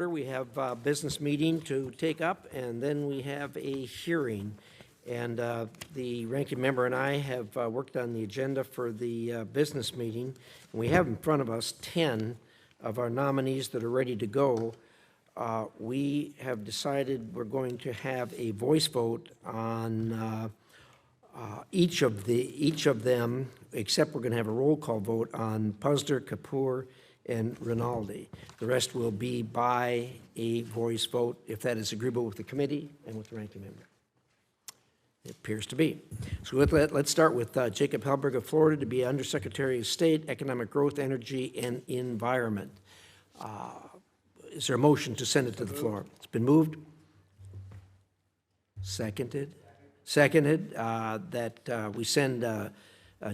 We have a business meeting to take up, and then we have a hearing. And the ranking member and I have worked on the agenda for the business meeting. And we have in front of us 10 of our nominees that are ready to go. We have decided we're going to have a voice vote on each of them, except we're going to have a roll call vote on Puzder, Kapor, and Raldi. The rest will be by a voice vote, if that is agreeable with the committee and with the ranking member. It appears to be. So let's start with Jacob Helberg of Florida to be Undersecretary of State, Economic Growth, Energy, and Environment. Is there a motion to send it to the floor? It's been moved. Seconded. Seconded that we send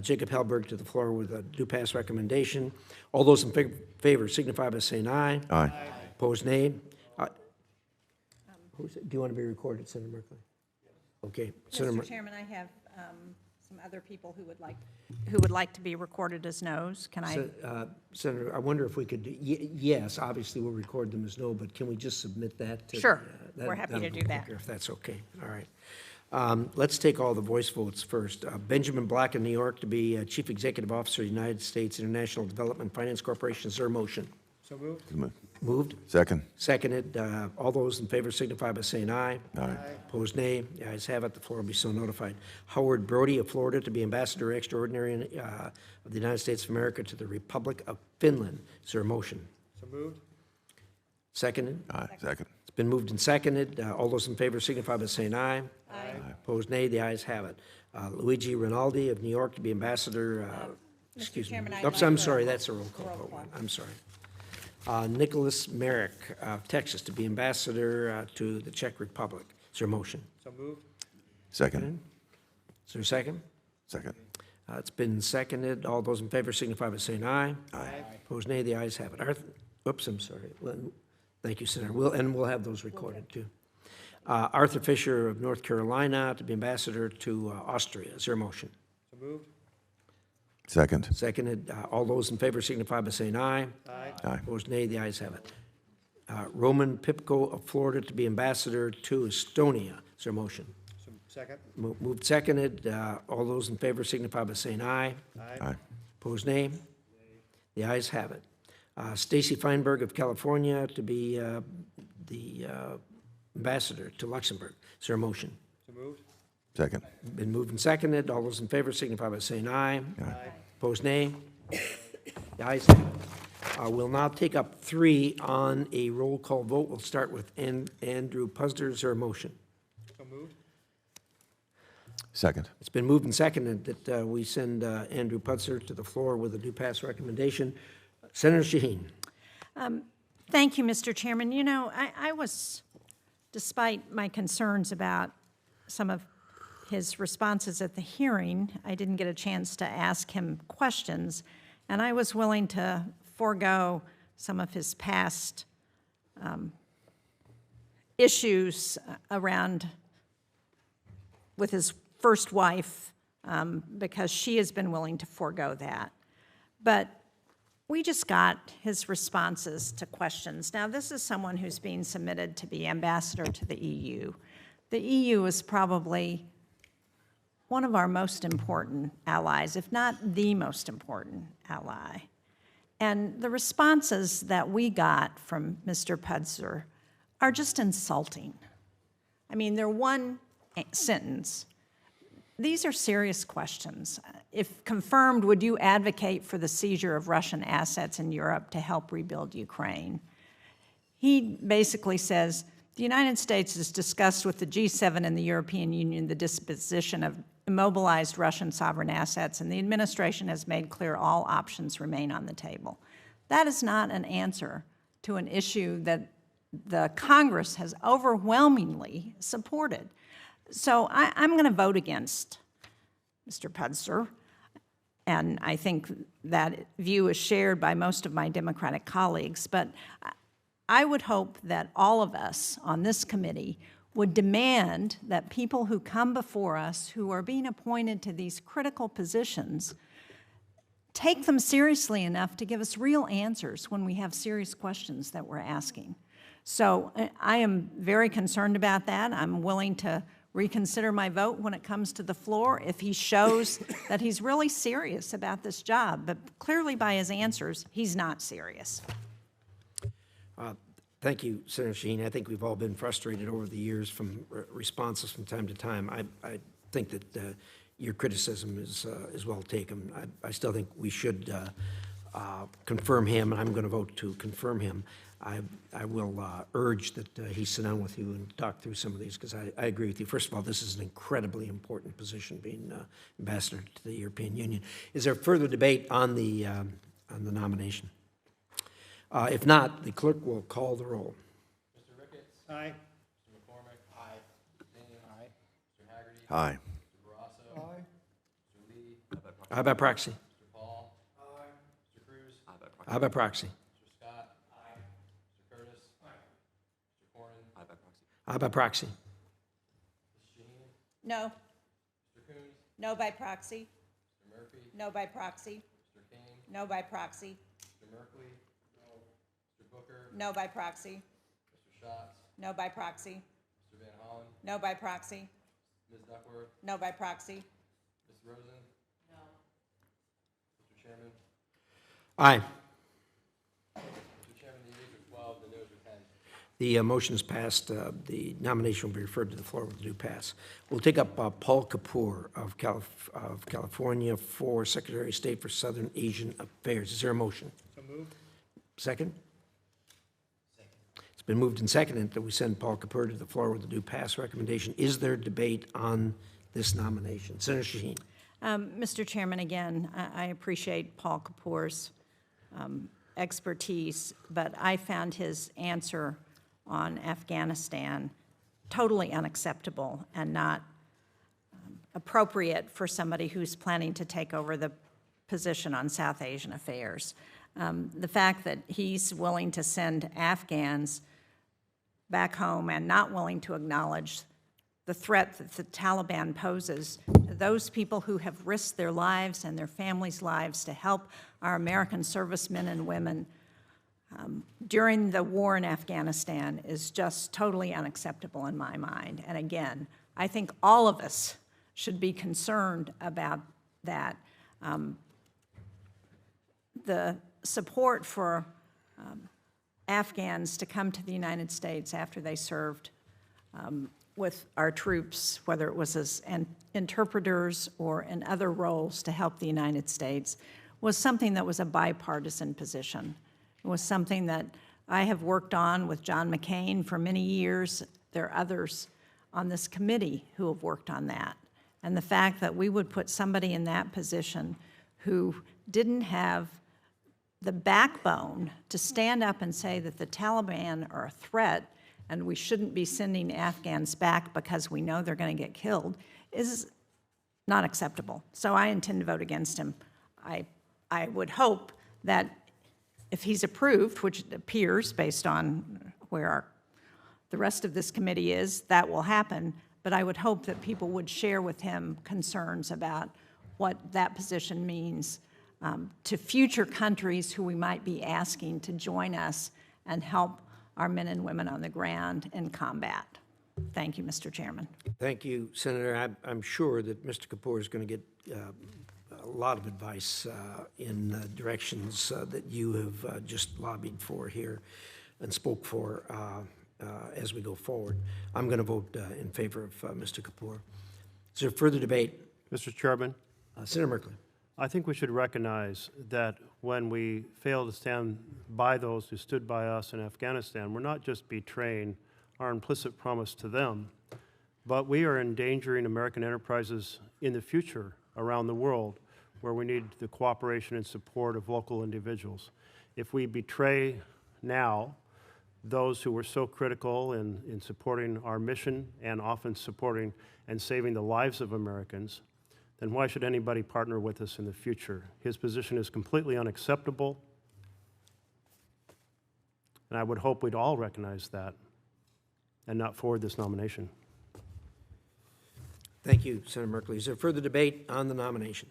Jacob Helberg to the floor with a do pass recommendation. All those in favor signify by saying aye. Aye. Opposed, nay. Do you want to be recorded, Senator Merkley? Okay. Mr. Chairman, I have some other people who would like to be recorded as no's. Can I? Senator, I wonder if we could do, yes, obviously we'll record them as no, but can we just submit that? To, sure. We're happy to do that. If that's okay. All right. Let's take all the voice votes first. Benjamin Black of New York to be Chief Executive Officer of the United States International Development Finance Corporation. Is there a motion? So moved. Moved? Second. Seconded. All those in favor signify by saying aye. Aye. Opposed, nay. The ayes have it. The floor will be so notified. Howard Brody of Florida to be Ambassador Extraordinary of the United States of America to the Republic of Finland. Is there a motion? So moved. Seconded. Aye. Second. It's been moved and seconded. All those in favor signify by saying aye. Aye. Opposed, nay. The ayes have it. Luigi Raldi of New York to be Ambassador. Excuse me. Chairman, Oops, I'm sorry. That's a roll call vote one. I'm sorry. Nicholas Merrick of Texas to be Ambassador to the Czech Republic. Is there a motion? So moved. Second. Is there a second? Second. It's been seconded. All those in favor signify by saying aye. Aye. Opposed, nay. The ayes have it. Oops, I'm sorry. Thank you, Senator. We'll have those recorded too. Arthur Fisher of North Carolina to be Ambassador to Austria. Is there a motion? So moved. Second. Seconded. All those in favor signify by saying aye. Aye. Opposed, nay. The ayes have it. Roman Pipko of Florida to be Ambassador to Estonia. Is there a motion? So second. Moved, seconded. All those in favor signify by saying aye. Aye. Opposed, nay. The ayes have it. Stacy Feinberg of California to be the Ambassador to Luxembourg. Is there a motion? So moved. Second. Been moved and seconded. All those in favor signify by saying aye. Aye. Opposed, nay. The ayes have it. We'll now take up 3 on a roll call vote. We'll start with Andrew Puzder. Is there a motion? So moved. Second. It's been moved and seconded that we send Andrew Puzder to the floor with a do pass recommendation. Senator Shaheen. Thank you, Mr. Chairman. You know, I was, despite my concerns about some of his responses at the hearing, I didn't get a chance to ask him questions, and I was willing to forego some of his past issues around with his first wife because she has been willing to forego that. But we just got his responses to questions. Now, this is someone who's being submitted to be ambassador to the EU. The EU is probably one of our most important allies, if not the most important ally. And the responses that we got from Mr. Puzder are just insulting. I mean, they're one sentence. These are serious questions. If confirmed, would you advocate for the seizure of Russian assets in Europe to help rebuild Ukraine? He basically says, the United States has discussed with the G7 and the European Union the disposition of immobilized Russian sovereign assets, and the administration has made clear all options remain on the table. That is not an answer to an issue that the Congress has overwhelmingly supported. So I'm going to vote against Mr. Puzder, and I think that view is shared by most of my Democratic colleagues, but I would hope that all of us on this committee would demand that people who come before us who are being appointed to these critical positions take them seriously enough to give us real answers when we have serious questions that we're asking. So I am very concerned about that. I'm willing to reconsider my vote when it comes to the floor if he shows that he's really serious about this job. But clearly by his answers, he's not serious. Thank you, Senator Shaheen. I think we've all been frustrated over the years from responses from time to time. I think that your criticism is well taken. I still think we should confirm him, and I'm going to vote to confirm him. I will urge that he sit down with you and talk through some of these, because I agree with you. First of all, this is an incredibly important position, being ambassador to the European Union. Is there further debate on the nomination? If not, the clerk will call the roll. Mr. Ricketts. Aye. Mr. McCormick. Aye. Mr. Dane. Aye. Mr. Haggerty. Aye. Mr. Barrasso. Aye. Mr. Lee. Aye by proxy. Mr. Paul. Aye. Mr. Cruz. Aye by proxy. Aye by proxy. Mr. Scott. Aye. Mr. Curtis. Aye. Mr. Cornyn. Aye by proxy. Aye by proxy. Ms. Shaheen. No. Mr. Coons. No by proxy. Mr. Murphy. No by proxy. Mr. King. No by proxy. Mr. Merkley. No. Mr. Booker. No by proxy. Mr. Schatz. No by proxy. Mr. Van Hollen. No by proxy. Ms. Duckworth. No by proxy. Ms. Rosen. No. Mr. Chairman. Aye. Mr. Chairman, the yeas are 12, the noes are 10. The motion is passed. The nomination will be referred to the floor with a due pass. We'll take up Paul Kapor of California for Secretary of State for Southern Asian Affairs. Is there a motion? So moved. Second? It's been moved and seconded that we send Paul Kapor to the floor with a due pass recommendation. Is there debate on this nomination? Senator Shaheen. Mr. Chairman, again, I appreciate Paul Kapor's expertise, but I found his answer on Afghanistan totally unacceptable and not appropriate for somebody who's planning to take over the position on South Asian affairs. The fact that he's willing to send Afghans back home and not willing to acknowledge the threat that the Taliban poses to those people who have risked their lives and their families' lives to help our American servicemen and women during the war in Afghanistan is just totally unacceptable in my mind. And again, I think all of us should be concerned about that. The support for Afghans to come to the United States after they served with our troops, whether it was as interpreters or in other roles to help the United States, was something that was a bipartisan position. It was something that I have worked on with John McCain for many years. There are others on this committee who have worked on that. And the fact that we would put somebody in that position who didn't have the backbone to stand up and say that the Taliban are a threat and we shouldn't be sending Afghans back because we know they're going to get killed is not acceptable. So I intend to vote against him. I would hope that if he's approved, which it appears based on where the rest of this committee is, that will happen. But I would hope that people would share with him concerns about what that position means to future countries who we might be asking to join us and help our men and women on the ground in combat. Thank you, Mr. Chairman. Thank you, Senator. I'm sure that Mr. Kapor is going to get a lot of advice in directions that you have just lobbied for here and spoke for as we go forward. I'm going to vote in favor of Mr. Kapor. Is there further debate? Mr. Chairman, Senator Merkley. I think we should recognize that when we fail to stand by those who stood by us in Afghanistan, we're not just betraying our implicit promise to them, but we are endangering American enterprises in the future around the world where we need the cooperation and support of local individuals. If we betray now those who were so critical in supporting our mission and often supporting and saving the lives of Americans, then why should anybody partner with us in the future? His position is completely unacceptable, and I would hope we'd all recognize that and not forward this nomination. Thank you, Senator Merkley. Is there further debate on the nomination?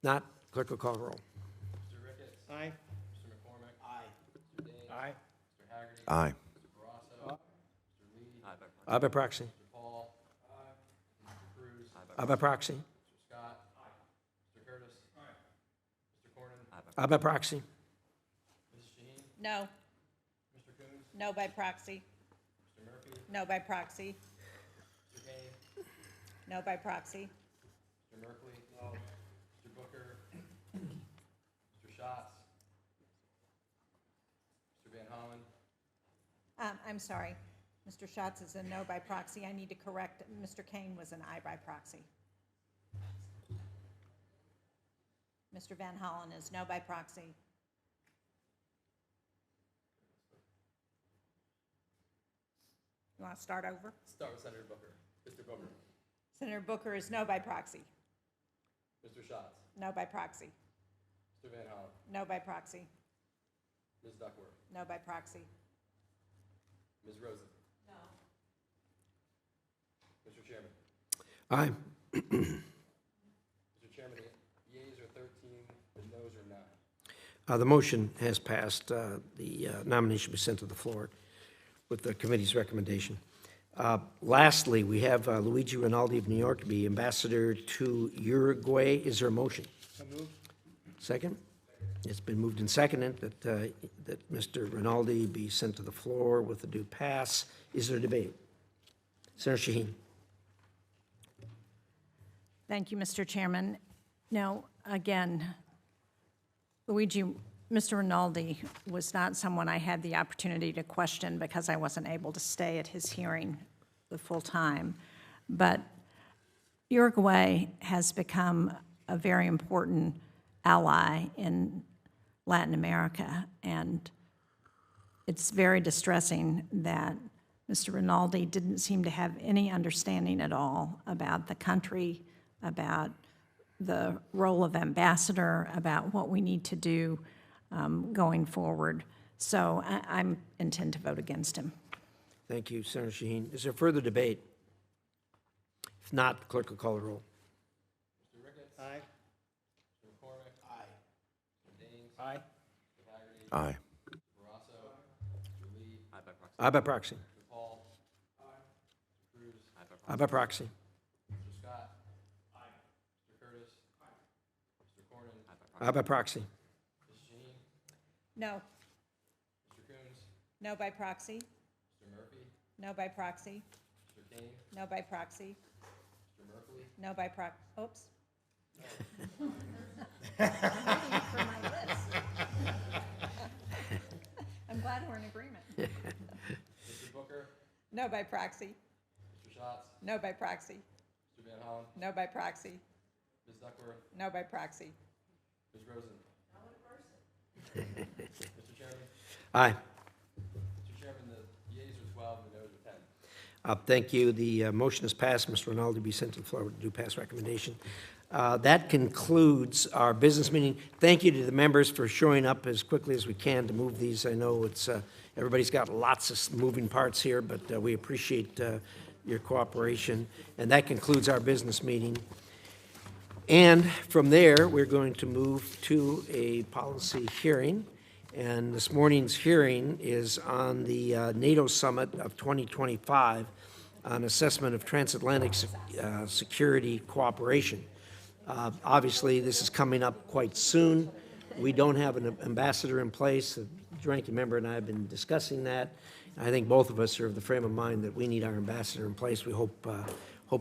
Not, clerk will call the roll. Mr. Ricketts. Aye. Mr. McCormick. Aye. Mr. Dane. Aye. Mr. Haggerty. Aye. Mr. Aye by proxy. Mr. Paul. Mr. Cruz. Aye by proxy. Mr. Scott. Mr. Curtis. Mr. Cornyn. Aye by proxy. Mrs. Shaheen. No. Mr. Coons. No by proxy. Mr. Murphy. No by proxy. Mr. Kane. No by proxy. Mr. Merkley. No. Mr. Booker. Mr. Schatz. Mr. Van Hollen. I'm sorry. Mr. Schatz is a no by proxy. I need to correct, Mr. Kane was an aye by proxy. Mr. Van Hollen is no by proxy. You want to start over? Start with Senator Booker. Mr. Booker. Senator Booker is no by proxy. Mr. Schatz. No by proxy. Mr. Van Hollen. No by proxy. Ms. Duckworth. No by proxy. Ms. Rosen. No. Mr. Chairman. Aye. Mr. Chairman, the yeas are 13, the noes are 9. The motion has passed. The nomination will be sent to the floor with the committee's recommendation. Lastly, we have Luigi Rinaldi of New York to be ambassador to Uruguay. Is there a motion? So moved. Second? It's been moved and seconded that Mr. Rinaldi be sent to the floor with a due pass. Is there a debate? Senator Shaheen. Thank you, Mr. Chairman. Now, again, Luigi, Mr. Rinaldi was not someone I had the opportunity to question because I wasn't able to stay at his hearing the full time. But Uruguay has become a very important ally in Latin America, and it's very distressing that Mr. Rinaldi didn't seem to have any understanding at all about the country, about the role of ambassador, about what we need to do going forward. So I intend to vote against him. Thank you, Senator Shaheen. Is there further debate? If not, the clerk will call the roll. Mr. Ricketts. Aye. Mr. McCormick. Aye. Mr. Daines. Aye. Mr. Hagerty. Aye. Mr. Barrasso. Mr. Lee. Aye by proxy. Aye by proxy. Mr. Paul. Aye. Mr. Cruz. Aye by proxy. Aye by proxy. Mr. Scott. Aye. Mr. Curtis. Aye. Mr. Cornyn. Aye by proxy. Aye by proxy. Mrs. Shaheen. No. Mr. Coons. No by proxy. Mr. Murphy. No by proxy. Mr. Kane. No by proxy. Mr. Merkley. No by proxy. Oops. I'm waiting for my list. I'm glad we're in agreement. Mr. Booker. No by proxy. Mr. Schatz. No by proxy. Mr. Van Hollen. No by proxy. Ms. Duckworth. No by proxy. Ms. Rosen. Mr. Chairman. Aye. Mr. Chairman, the yeas are 12 and the noes are 10. Thank you. The motion is passed. Mr. Rinaldi be sent to the floor with a due pass recommendation. That concludes our business meeting. Thank you to the members for showing up as quickly as we can to move these. I know it's everybody's got lots of moving parts here, but we appreciate your cooperation. And that concludes our business meeting. And from there, we're going to move to a policy hearing. And this morning's hearing is on the NATO Summit of 2025 on assessment of transatlantic security cooperation. Obviously, this is coming up quite soon. We don't have an ambassador in place. The ranking member and I have been discussing that. I think both of us are of the frame of mind that we need our ambassador in place. We hope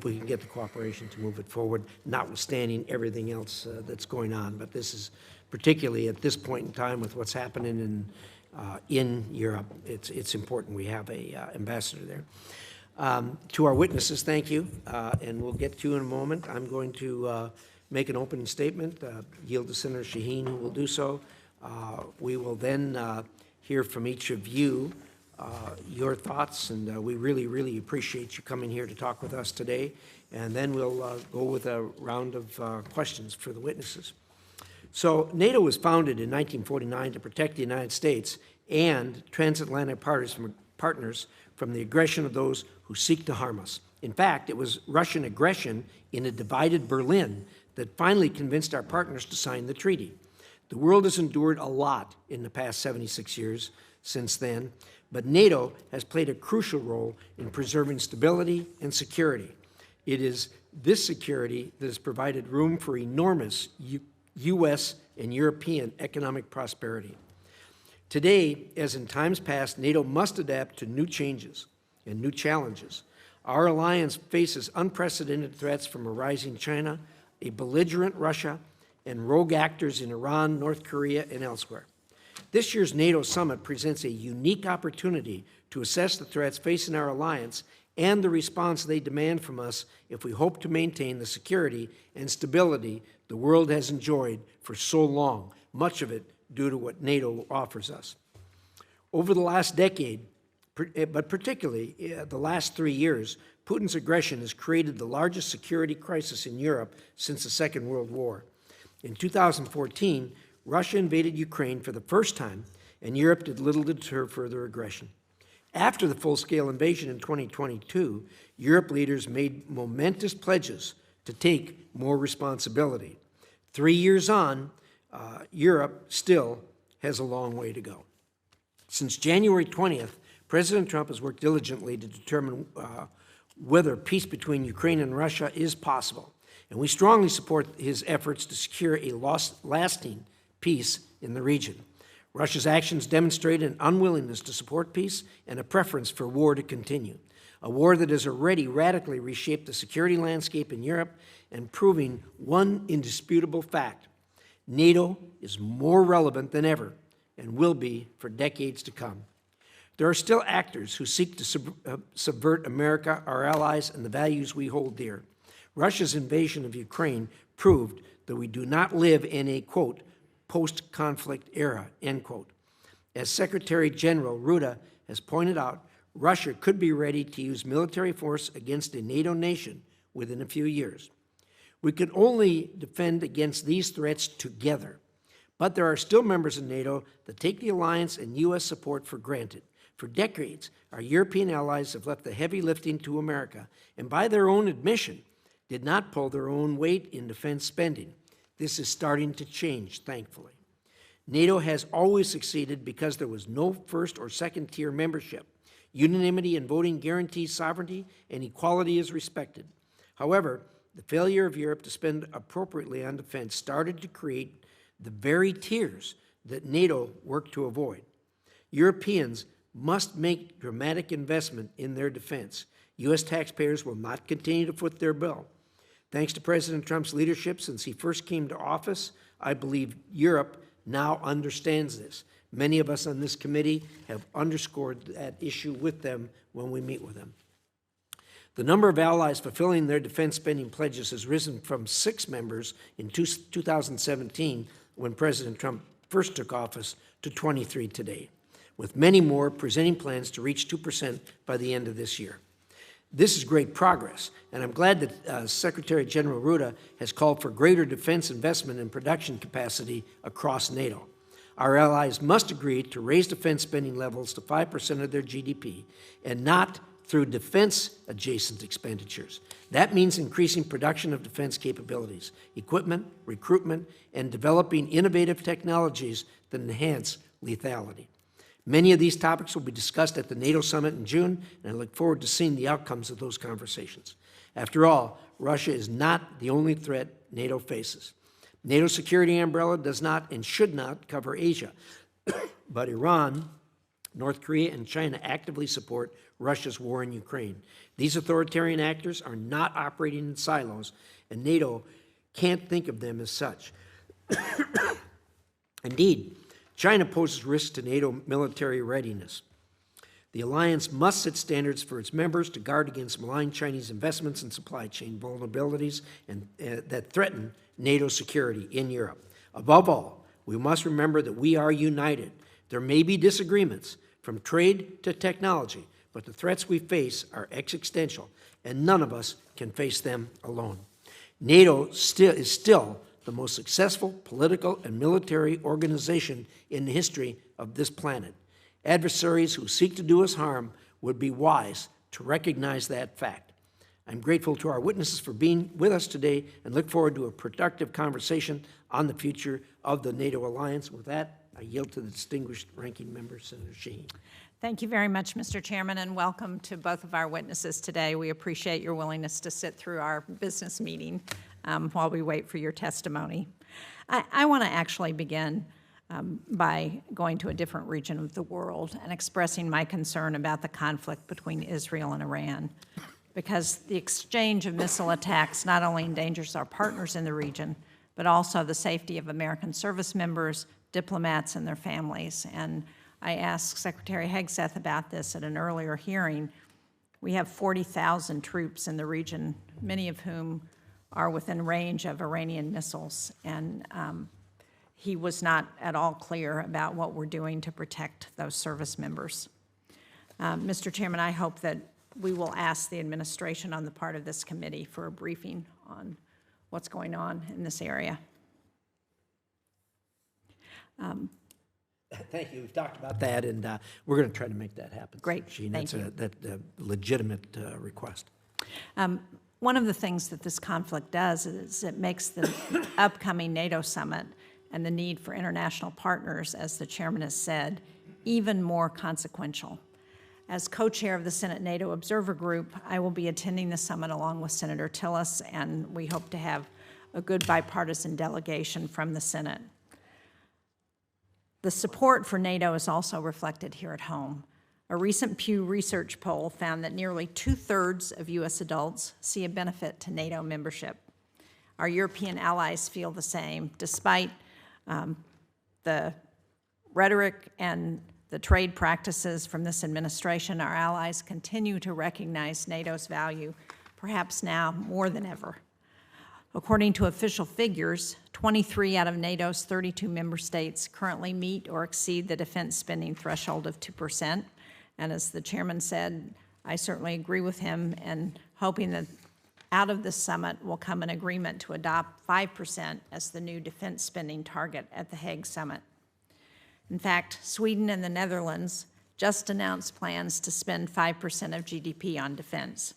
we can get the cooperation to move it forward, notwithstanding everything else that's going on. But this is particularly at this point in time with what's happening in Europe, it's important we have a ambassador there. To our witnesses, thank you, and we'll get to you in a moment. I'm going to make an opening statement, yield to Senator Shaheen, who will do so. We will then hear from each of you your thoughts, and we really, really appreciate you coming here to talk with us today. And then we'll go with a round of questions for the witnesses. So NATO was founded in 1949 to protect the United States and transatlantic partners from the aggression of those who seek to harm us. In fact, it was Russian aggression in a divided Berlin that finally convinced our partners to sign the treaty. The world has endured a lot in the past 76 years since then, but NATO has played a crucial role in preserving stability and security. It is this security that has provided room for enormous U.S. and European economic prosperity. Today, as in times past, NATO must adapt to new changes and new challenges. Our alliance faces unprecedented threats from a rising China, a belligerent Russia, and rogue actors in Iran, North Korea, and elsewhere. This year's NATO Summit presents a unique opportunity to assess the threats facing our alliance and the response they demand from us if we hope to maintain the security and stability the world has enjoyed for so long, much of it due to what NATO offers us. Over the last decade, but particularly the last 3 years, Putin's aggression has created the largest security crisis in Europe since the Second World War. In 2014, Russia invaded Ukraine for the first time, and Europe did little to deter further aggression. After the full-scale invasion in 2022, Europe leaders made momentous pledges to take more responsibility. 3 years on, Europe still has a long way to go. Since January 20th, President Trump has worked diligently to determine whether peace between Ukraine and Russia is possible, and we strongly support his efforts to secure a lasting peace in the region. Russia's actions demonstrate an unwillingness to support peace and a preference for war to continue, a war that has already radically reshaped the security landscape in Europe and proving one indisputable fact: NATO is more relevant than ever and will be for decades to come. There are still actors who seek to subvert America, our allies, and the values we hold dear. Russia's invasion of Ukraine proved that we do not live in a, quote, post-conflict era, end quote. As Secretary General Ruda has pointed out, Russia could be ready to use military force against a NATO nation within a few years. We can only defend against these threats together, but there are still members of NATO that take the alliance and U.S. support for granted. For decades, our European allies have left the heavy lifting to America, and by their own admission, did not pull their own weight in defense spending. This is starting to change, thankfully. NATO has always succeeded because there was no first or second tier membership. Unanimity in voting guarantees sovereignty, and equality is respected. However, the failure of Europe to spend appropriately on defense started to create the very tiers that NATO worked to avoid. Europeans must make dramatic investment in their defense. U.S. taxpayers will not continue to foot their bill. Thanks to President Trump's leadership since he first came to office, I believe Europe now understands this. Many of us on this committee have underscored that issue with them when we meet with them. The number of allies fulfilling their defense spending pledges has risen from 6 members in 2017, when President Trump first took office, to 23 today, with many more presenting plans to reach 2% by the end of this year. This is great progress, and I'm glad that Secretary General Ruda has called for greater defense investment and production capacity across NATO. Our allies must agree to raise defense spending levels to 5% of their GDP, and not through defense-adjacent expenditures. That means increasing production of defense capabilities, equipment, recruitment, and developing innovative technologies that enhance lethality. Many of these topics will be discussed at the NATO Summit in June, and I look forward to seeing the outcomes of those conversations. After all, Russia is not the only threat NATO faces. NATO's security umbrella does not and should not cover Asia, but Iran, North Korea, and China actively support Russia's war in Ukraine. These authoritarian actors are not operating in silos, and NATO can't think of them as such. Indeed, China poses risks to NATO military readiness. The alliance must set standards for its members to guard against malign Chinese investments and supply chain vulnerabilities that threaten NATO security in Europe. Above all, we must remember that we are united. There may be disagreements, from trade to technology, but the threats we face are existential, and none of us can face them alone. NATO is still the most successful political and military organization in the history of this planet. Adversaries who seek to do us harm would be wise to recognize that fact. I'm grateful to our witnesses for being with us today and look forward to a productive conversation on the future of the NATO alliance. With that, I yield to the distinguished ranking member, Senator Shaheen. Thank you very much, Mr. Chairman, and welcome to both of our witnesses today. We appreciate your willingness to sit through our business meeting while we wait for your testimony. I want to actually begin by going to a different region of the world and expressing my concern about the conflict between Israel and Iran, because the exchange of missile attacks not only endangers our partners in the region, but also the safety of American service members, diplomats, and their families. And I asked Secretary Hegseth about this at an earlier hearing. We have 40,000 troops in the region, many of whom are within range of Iranian missiles, and he was not at all clear about what we're doing to protect those service members. Mr. Chairman, I hope that we will ask the administration on the part of this committee for a briefing on what's going on in this area. Thank you. We've talked about that, and we're going to try to make that happen. Great. Sheen. Thank That's you. a legitimate request. One of the things that this conflict does is it makes the upcoming NATO summit and the need for international partners, as the chairman has said, even more consequential. As co-chair of the Senate NATO Observer Group, I will be attending the summit along with Senator Tillis, and we hope to have a good bipartisan delegation from the Senate. The support for NATO is also reflected here at home. A recent Pew Research poll found that nearly 2/3 of U.S. adults see a benefit to NATO membership. Our European allies feel the same, despite the rhetoric and the trade practices from this administration. Our allies continue to recognize NATO's value, perhaps now more than ever. According to official figures, 23 out of NATO's 32 member states currently meet or exceed the defense spending threshold of 2%. And as the chairman said, I certainly agree with him, and hoping that out of this summit will come an agreement to adopt 5% as the new defense spending target at the Hague summit. In fact, Sweden and the Netherlands just announced plans to spend 5% of GDP on defense.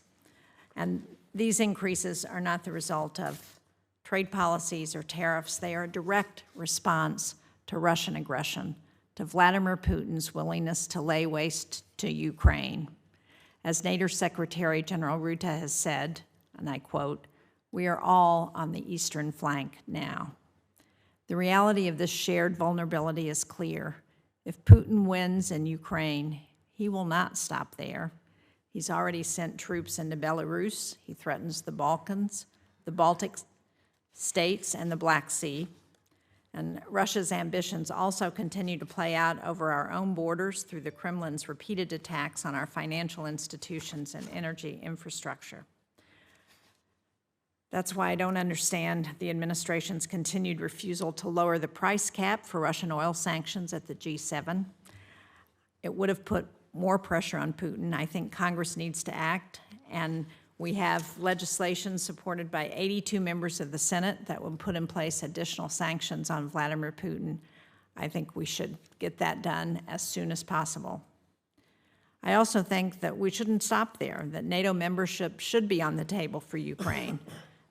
And these increases are not the result of trade policies or tariffs. They are a direct response to Russian aggression, to Vladimir Putin's willingness to lay waste to Ukraine. As NATO Secretary General Rutte has said, and I quote, "We are all on the eastern flank now." The reality of this shared vulnerability is clear. If Putin wins in Ukraine, he will not stop there. He's already sent troops into Belarus. He threatens the Balkans, the Baltic states, and the Black Sea. And Russia's ambitions also continue to play out over our own borders through the Kremlin's repeated attacks on our financial institutions and energy infrastructure. That's why I don't understand the administration's continued refusal to lower the price cap for Russian oil sanctions at the G7. It would have put more pressure on Putin. I think Congress needs to act, and we have legislation supported by 82 members of the Senate that will put in place additional sanctions on Vladimir Putin. I think we should get that done as soon as possible. I also think that we shouldn't stop there, that NATO membership should be on the table for Ukraine.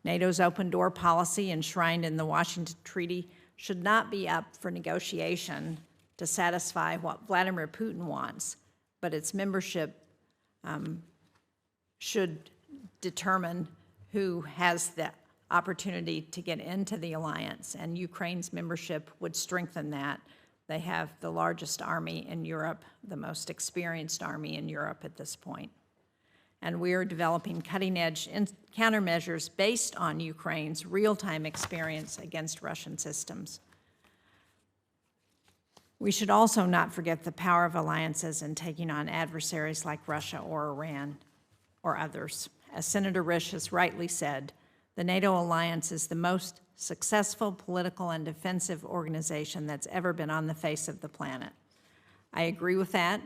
NATO's open door policy enshrined in the Washington Treaty should not be up for negotiation to satisfy what Vladimir Putin wants, but its membership should determine who has the opportunity to get into the alliance, and Ukraine's membership would strengthen that. They have the largest army in Europe, the most experienced army in Europe at this point. And we are developing cutting-edge countermeasures based on Ukraine's real-time experience against Russian systems. We should also not forget the power of alliances in taking on adversaries like Russia or Iran or others. As Senator Risch has rightly said, the NATO alliance is the most successful political and defensive organization that's ever been on the face of the planet. I agree with that,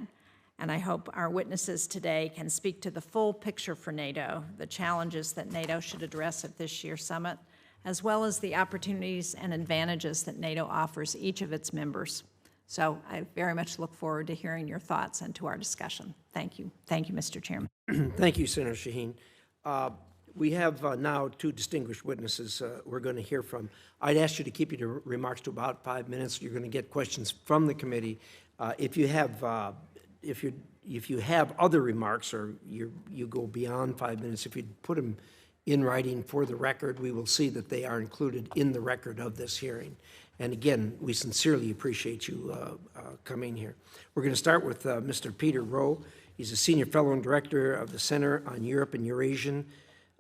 and I hope our witnesses today can speak to the full picture for NATO, the challenges that NATO should address at this year's summit, as well as the opportunities and advantages that NATO offers each of its members. So I very much look forward to hearing your thoughts and to our discussion. Thank you. Thank you, Mr. Chairman. Thank you, Senator Shaheen. We have now two distinguished witnesses we're going to hear from. I'd ask you to keep your remarks to about 5 minutes. You're going to get questions from the committee. If you have if you have other remarks or you go beyond 5 minutes, if you put them in writing for the record, we will see that they are included in the record of this hearing. And again, we sincerely appreciate you coming here. We're going to start with Mr. Peter Rowe. He's a senior fellow and director of the Center on Europe and Eurasia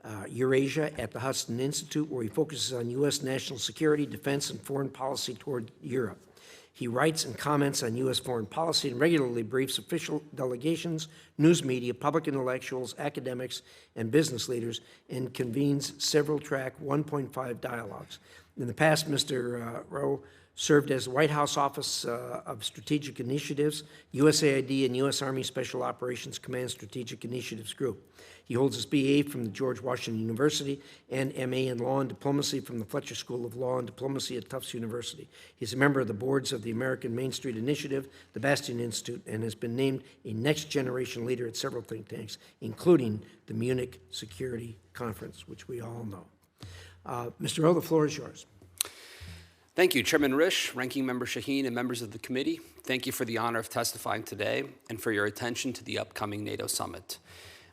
at the Hudson Institute, where he focuses on U.S. national security, defense, and foreign policy toward Europe. He writes and comments on U.S. foreign policy and regularly briefs official delegations, news media, public intellectuals, academics, and business leaders, and convenes several-track 1.5 dialogues. In the past, Mr. Rowe served as the White House Office of Strategic Initiatives, USAID, and U.S. Army Special Operations Command Strategic Initiatives Group. He holds his BA from the George Washington University and MA in Law and Diplomacy from the Fletcher School of Law and Diplomacy at Tufts University. He's a member of the boards of the American Main Street Initiative, the Bastion Institute, and has been named a next-generation leader at several think tanks, including the Munich Security Conference, which we all know. Mr. Rowe, the floor is yours. Thank you, Chairman Risch, Ranking Member Shaheen, and members of the committee. Thank you for the honor of testifying today and for your attention to the upcoming NATO Summit.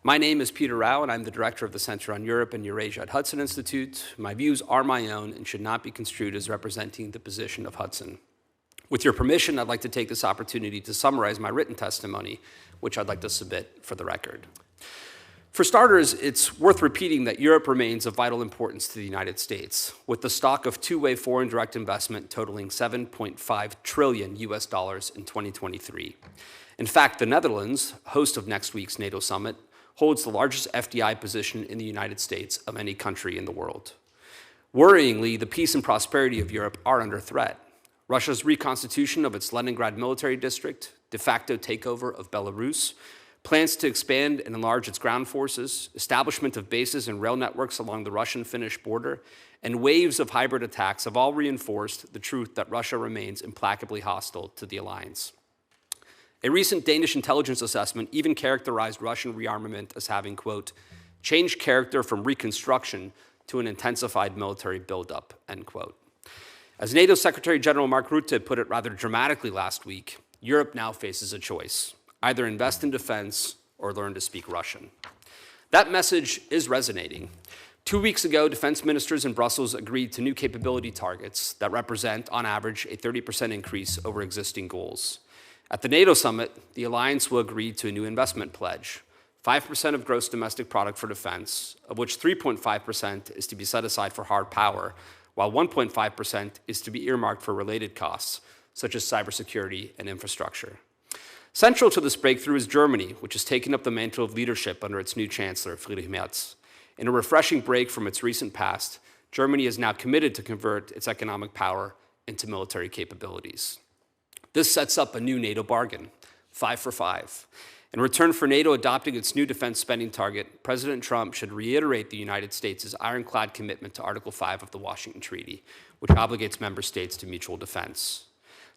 My name is Peter Rowe, and I'm the director of the Center on Europe and Eurasia at Hudson Institute. My views are my own and should not be construed as representing the position of Hudson. With your permission, I'd like to take this opportunity to summarize my written testimony, which I'd like to submit for the record. For starters, it's worth repeating that Europe remains of vital importance to the United States, with the stock of two-way foreign direct investment totaling $7.5 trillion US dollars in 2023. In fact, the Netherlands, host of next week's NATO Summit, holds the largest FDI position in the United States of any country in the world. Worryingly, the peace and prosperity of Europe are under threat. Russia's reconstitution of its Leningrad military district, de facto takeover of Belarus, plans to expand and enlarge its ground forces, establishment of bases and rail networks along the Russian-Finnish border, and waves of hybrid attacks have all reinforced the truth that Russia remains implacably hostile to the alliance. A recent Danish intelligence assessment even characterized Russian rearmament as having, quote, changed character from reconstruction to an intensified military buildup, end quote. As NATO Secretary General Mark Rutte put it rather dramatically last week, Europe now faces a choice: either invest in defense or learn to speak Russian. That message is resonating. 2 weeks ago, defense ministers in Brussels agreed to new capability targets that represent, on average, a 30% increase over existing goals. At the NATO summit, the alliance will agree to a new investment pledge, 5% of gross domestic product for defense, of which 3.5% is to be set aside for hard power, while 1.5% is to be earmarked for related costs, such as cybersecurity and infrastructure. Central to this breakthrough is Germany, which has taken up the mantle of leadership under its new chancellor, Friedrich Merz. In a refreshing break from its recent past, Germany is now committed to convert its economic power into military capabilities. This sets up a new NATO bargain, 5 for 5. In return for NATO adopting its new defense spending target, President Trump should reiterate the United States' ironclad commitment to Article 5 of the Washington Treaty, which obligates member states to mutual defense.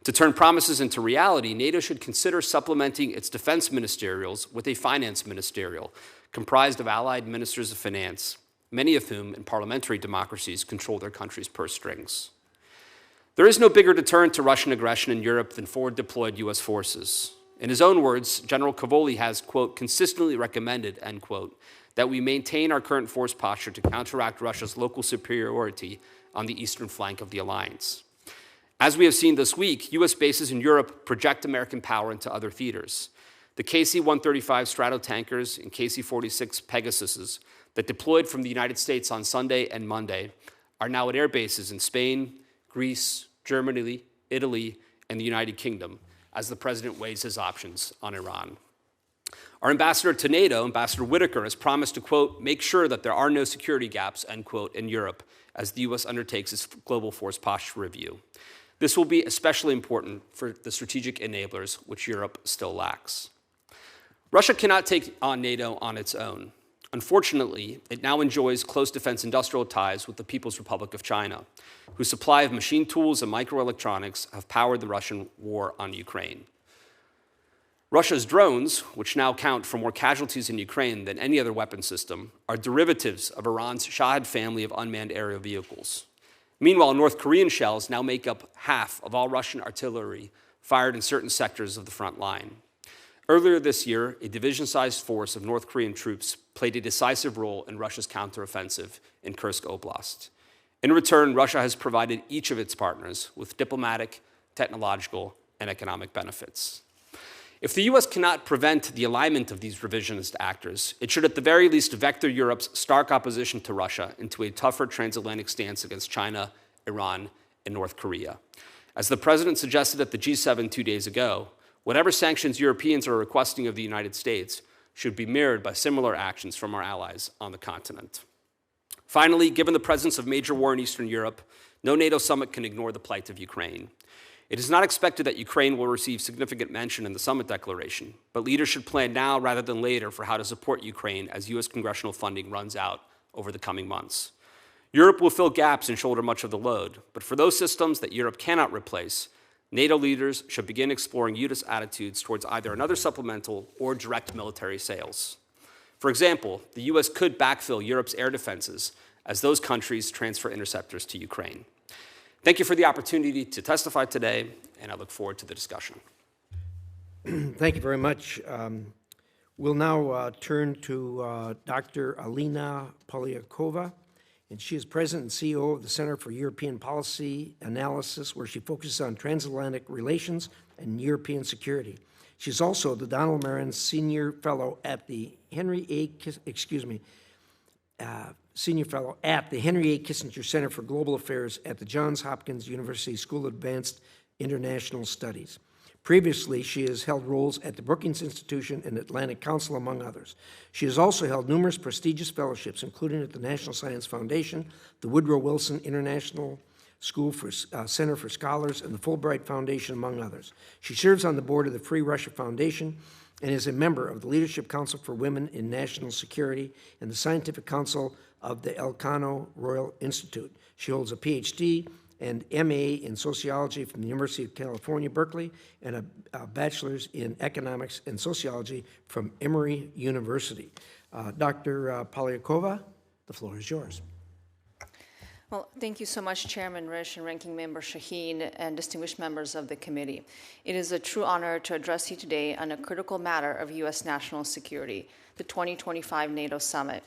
To turn promises into reality, NATO should consider supplementing its defense ministerials with a finance ministerial, comprised of allied ministers of finance, many of whom in parliamentary democracies control their country's purse strings. There is no bigger deterrent to Russian aggression in Europe than forward-deployed U.S. forces. In his own words, General Cavoli has, quote, consistently recommended, end quote, that we maintain our current force posture to counteract Russia's local superiority on the eastern flank of the alliance. As we have seen this week, U.S. bases in Europe project American power into other theaters. The KC-135 Stratotankers and KC-46 Pegasuses that deployed from the United States on Sunday and Monday are now at air bases in Spain, Greece, Germany, Italy, and the United Kingdom, as the president weighs his options on Iran. Our ambassador to NATO, Ambassador Whitaker, has promised to, quote, make sure that there are no security gaps, end quote, in Europe as the U.S. undertakes its global force posture review. This will be especially important for the strategic enablers which Europe still lacks. Russia cannot take on NATO on its own. Unfortunately, it now enjoys close defense industrial ties with the People's Republic of China, whose supply of machine tools and microelectronics have powered the Russian war on Ukraine. Russia's drones, which now count for more casualties in Ukraine than any other weapon system, are derivatives of Iran's Shahed family of unmanned aerial vehicles. Meanwhile, North Korean shells now make up half of all Russian artillery fired in certain sectors of the front line. Earlier this year, a division-sized force of North Korean troops played a decisive role in Russia's counteroffensive in Kursk Oblast. In return, Russia has provided each of its partners with diplomatic, technological, and economic benefits. If the U.S. cannot prevent the alignment of these revisionist actors, it should at the very least vector Europe's stark opposition to Russia into a tougher transatlantic stance against China, Iran, and North Korea. As the President suggested at the G7 2 days ago, whatever sanctions Europeans are requesting of the United States should be mirrored by similar actions from our allies on the continent. Finally, given the presence of major war in Eastern Europe, no NATO summit can ignore the plight of Ukraine. It is not expected that Ukraine will receive significant mention in the summit declaration, but leaders should plan now rather than later for how to support Ukraine as U.S. congressional funding runs out over the coming months. Europe will fill gaps and shoulder much of the load, but for those systems that Europe cannot replace, NATO leaders should begin exploring U.S. attitudes towards either another supplemental or direct military sales. For example, the U.S. could backfill Europe's air defenses as those countries transfer interceptors to Ukraine. Thank you for the opportunity to testify today, and I look forward to the discussion. Thank you very much. We'll now turn to Dr. Alina Polyakova, and she is President and CEO of the Center for European Policy Analysis, where she focuses on transatlantic relations and European security. She's also the Donald Marin Senior Fellow at the Henry A. Kissinger Center for Global Affairs at the Johns Hopkins University School of Advanced International Studies. Previously, she has held roles at the Brookings Institution and Atlantic Council, among others. She has also held numerous prestigious fellowships, including at the National Science Foundation, the Woodrow Wilson International School for Center for Scholars, and the Fulbright Foundation, among others. She serves on the board of the Free Russia Foundation and is a member of the Leadership Council for Women in National Security and the Scientific Council of the Elcano Royal Institute. She holds a PhD and MA in sociology from the University of California, Berkeley, and a bachelor's in economics and sociology from Emory University. Dr. Polyakova, the floor is yours. Well, thank you so much, Chairman Risch and Ranking Member Shaheen and distinguished members of the committee. It is a true honor to address you today on a critical matter of U.S. national security, the 2025 NATO Summit.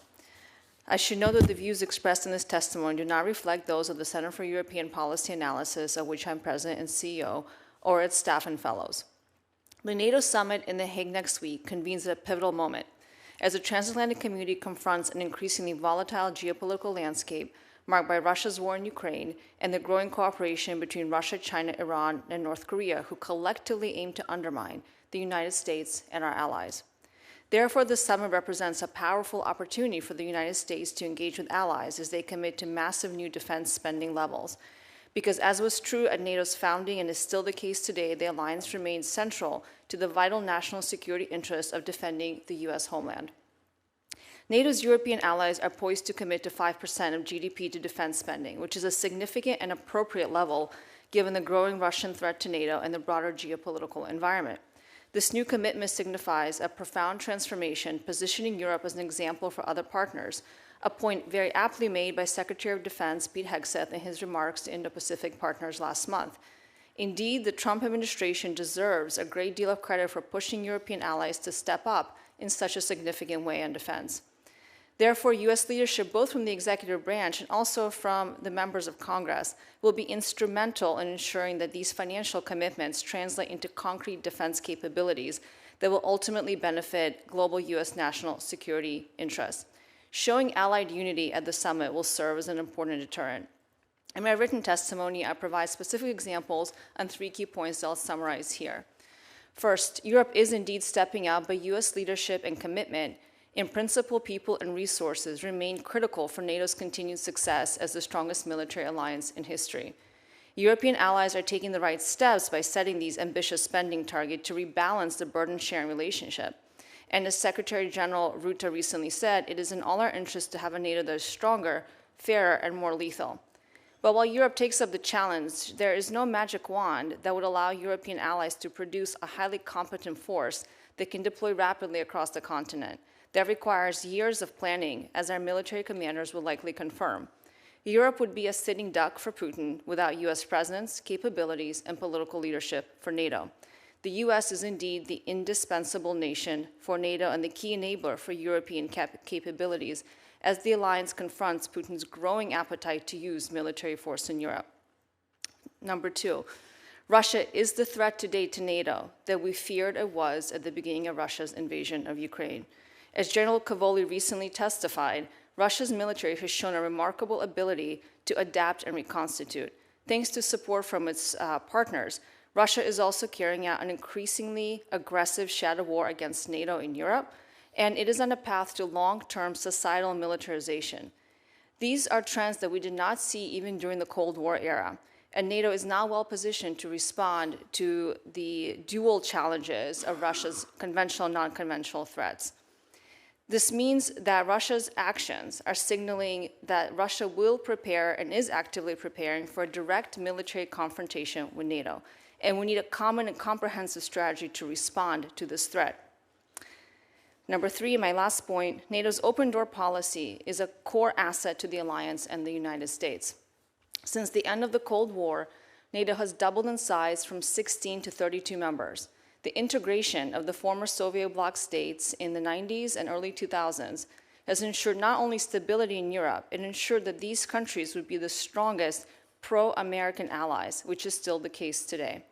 I should note that the views expressed in this testimony do not reflect those of the Center for European Policy Analysis, of which I'm President and CEO, or its staff and fellows. The NATO Summit in The Hague next week convenes at a pivotal moment as the transatlantic community confronts an increasingly volatile geopolitical landscape marked by Russia's war in Ukraine and the growing cooperation between Russia, China, Iran, and North Korea, who collectively aim to undermine the United States and our allies. Therefore, this summit represents a powerful opportunity for the United States to engage with allies as they commit to massive new defense spending levels. Because as was true at NATO's founding and is still the case today, the alliance remains central to the vital national security interests of defending the U.S. homeland. NATO's European allies are poised to commit to 5% of GDP to defense spending, which is a significant and appropriate level given the growing Russian threat to NATO and the broader geopolitical environment. This new commitment signifies a profound transformation, positioning Europe as an example for other partners, a point very aptly made by Secretary of Defense Pete Hegseth in his remarks to Indo-Pacific partners last month. Indeed, the Trump administration deserves a great deal of credit for pushing European allies to step up in such a significant way on defense. Therefore, U.S. leadership, both from the executive branch and also from the members of Congress, will be instrumental in ensuring that these financial commitments translate into concrete defense capabilities that will ultimately benefit global U.S. national security interests. Showing allied unity at the summit will serve as an important deterrent. In my written testimony, I provide specific examples on 3 key points that I'll summarize here. First, Europe is indeed stepping up, but U.S. leadership and commitment in principle, people, and resources remain critical for NATO's continued success as the strongest military alliance in history. European allies are taking the right steps by setting these ambitious spending targets to rebalance the burden-sharing relationship. And as Secretary General Rutte recently said, it is in all our interest to have a NATO that is stronger, fairer, and more lethal. But while Europe takes up the challenge, there is no magic wand that would allow European allies to produce a highly competent force that can deploy rapidly across the continent. That requires years of planning, as our military commanders will likely confirm. Europe would be a sitting duck for Putin without U.S. presence, capabilities, and political leadership for NATO. the U.S. is indeed the indispensable nation for NATO and the key enabler for European capabilities as the alliance confronts Putin's growing appetite to use military force in Europe. Number two, Russia is the threat today to NATO that we feared it was at the beginning of Russia's invasion of Ukraine. As General Cavoli recently testified, Russia's military has shown a remarkable ability to adapt and reconstitute. Thanks to support from its partners, Russia is also carrying out an increasingly aggressive shadow war against NATO in Europe, and it is on a path to long-term societal militarization. These are trends that we did not see even during the Cold War era, and NATO is now well positioned to respond to the dual challenges of Russia's conventional and non-conventional threats. This means that Russia's actions are signaling that Russia will prepare and is actively preparing for a direct military confrontation with NATO, and we need a common and comprehensive strategy to respond to this threat. Number three, my last point, NATO's open door policy is a core asset to the alliance and the United States. Since the end of the Cold War, NATO has doubled in size from 16 to 32 members. The integration of the former Soviet bloc states in the 90s and early 2000s has ensured not only stability in Europe, it ensured that these countries would be the strongest pro-American allies, which is still the case today.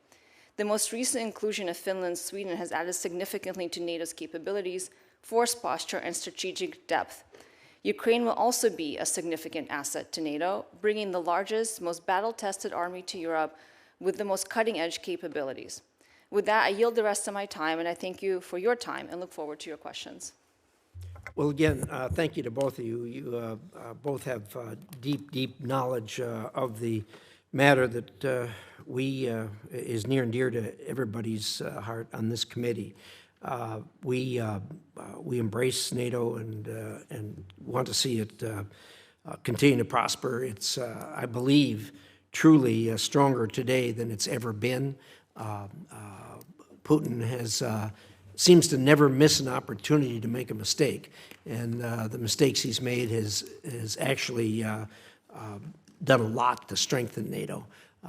The most recent inclusion of Finland and Sweden has added significantly to NATO's capabilities, force posture, and strategic depth. Ukraine will also be a significant asset to NATO, bringing the largest, most battle-tested army to Europe with the most cutting-edge capabilities. With that, I yield the rest of my time, and I thank you for your time and look forward to your questions. Well, again, thank you to both of you. You both have deep knowledge of the matter that is near and dear to everybody's heart on this committee. We embrace NATO and want to see it continue to prosper. It's, I believe, truly stronger today than it's ever been. Putin seems to never miss an opportunity to make a mistake, and the mistakes he's made has actually done a lot to strengthen NATO.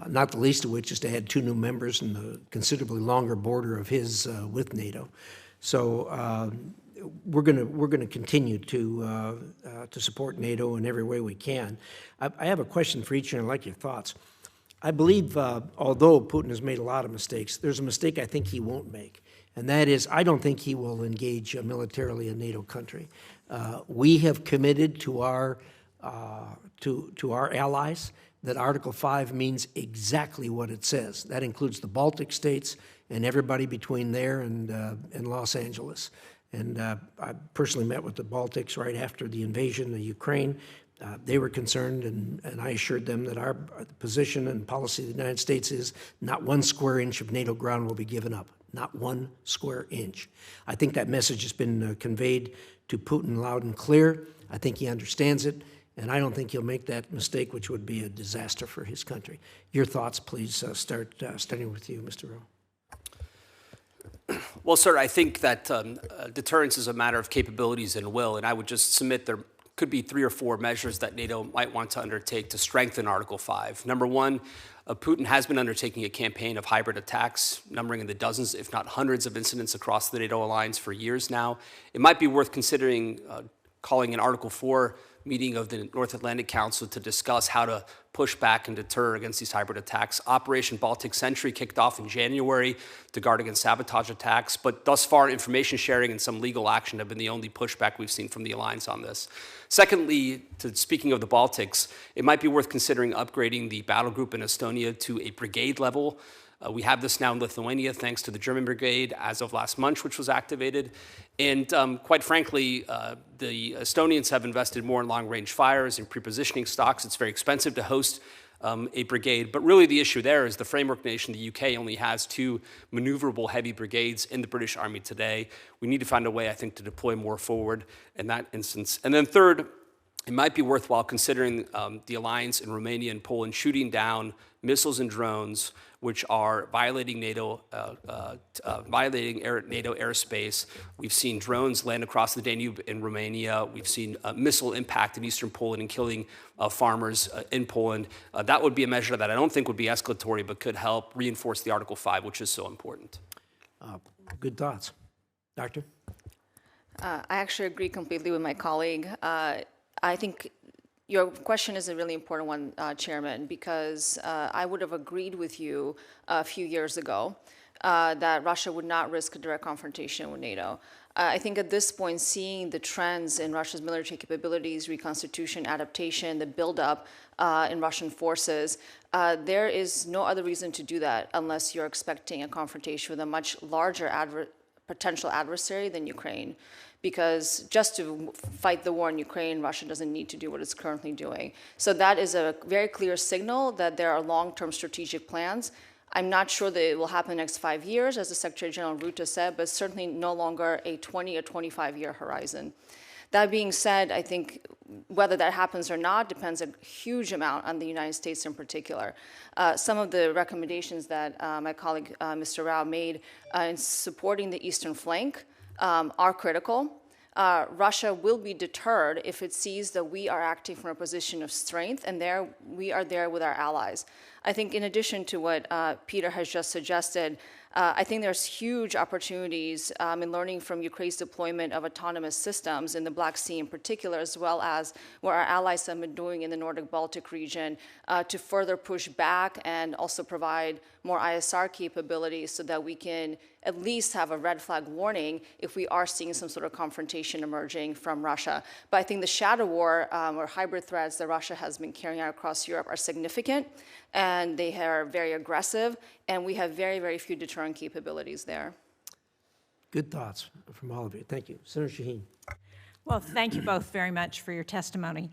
Not the least of which is to add 2 new members and the considerably longer border of his with NATO. So we're going to continue to support NATO in every way we can. I have a question for each, and I'd like your thoughts. I believe, although Putin has made a lot of mistakes, there's a mistake I think he won't make, and that is I don't think he will engage militarily a NATO country. We have committed to our allies that Article 5 means exactly what it says. That includes the Baltic states and everybody between there and Los Angeles. And I personally met with the Baltics right after the invasion of Ukraine. They were concerned, and I assured them that our position and policy of the United States is not 1 square inch of NATO ground will be given up, not 1 square inch. I think that message has been conveyed to Putin loud and clear. I think he understands it. And I don't think he'll make that mistake, which would be a disaster for his country. Your thoughts, please, starting with you, Mr. Rowe. Well, sir, I think that deterrence is a matter of capabilities and will, and I would just submit there could be 3 or 4 measures that NATO might want to undertake to strengthen Article 5. Number one, Putin has been undertaking a campaign of hybrid attacks, numbering in the dozens, if not hundreds, of incidents across the NATO alliance for years now. It might be worth considering calling an Article 4 meeting of the North Atlantic Council to discuss how to push back and deter against these hybrid attacks. Operation Baltic Sentry kicked off in January to guard against sabotage attacks, but thus far information sharing and some legal action have been the only pushback we've seen from the alliance on this. Secondly, speaking of the Baltics, it might be worth considering upgrading the battle group in Estonia to a brigade level. We have this now in Lithuania thanks to the German brigade as of last month, which was activated. And quite frankly, the Estonians have invested more in long-range fires and pre-positioning stocks. It's very expensive to host a brigade. But really the issue there is the framework nation, the UK, only has 2 maneuverable heavy brigades in the British Army today. We need to find a way, I think, to deploy more forward in that instance. And then third, it might be worthwhile considering the alliance in Romania and Poland shooting down missiles and drones which are violating NATO airspace. We've seen drones land across the Danube in Romania. We've seen missile impact in eastern Poland and killing farmers in Poland. That would be a measure that I don't think would be escalatory, but could help reinforce the Article 5, which is so important. Good thoughts. Doctor? I actually agree completely with my colleague. I think your question is a really important one, Chairman, because I would have agreed with you a few years ago that Russia would not risk a direct confrontation with NATO. I think at this point, seeing the trends in Russia's military capabilities, reconstitution, adaptation, the buildup in Russian forces, there is no other reason to do that unless you're expecting a confrontation with a much larger potential adversary than Ukraine. Because just to fight the war in Ukraine, Russia doesn't need to do what it's currently doing. So that is a very clear signal that there are long-term strategic plans. I'm not sure that it will happen in the next 5 years, as the Secretary General Rutte said, but certainly no longer a 20 or 25-year horizon. That being said, I think whether that happens or not depends a huge amount on the United States in particular. Some of the recommendations that my colleague, Mr. Rao, made in supporting the eastern flank are critical. Russia will be deterred if it sees that we are acting from a position of strength, and we are there with our allies. I think in addition to what Peter has just suggested, I think there's huge opportunities in learning from Ukraine's deployment of autonomous systems in the Black Sea in particular, as well as what our allies have been doing in the Nordic-Baltic region to further push back and also provide more ISR capabilities so that we can at least have a red flag warning if we are seeing some sort of confrontation emerging from Russia. But I think the shadow war or hybrid threats that Russia has been carrying out across Europe are significant, and they are very aggressive, and we have very, very few deterrent capabilities there. Good thoughts from all of you. Thank you. Senator Shaheen. Well, thank you both very much for your testimony.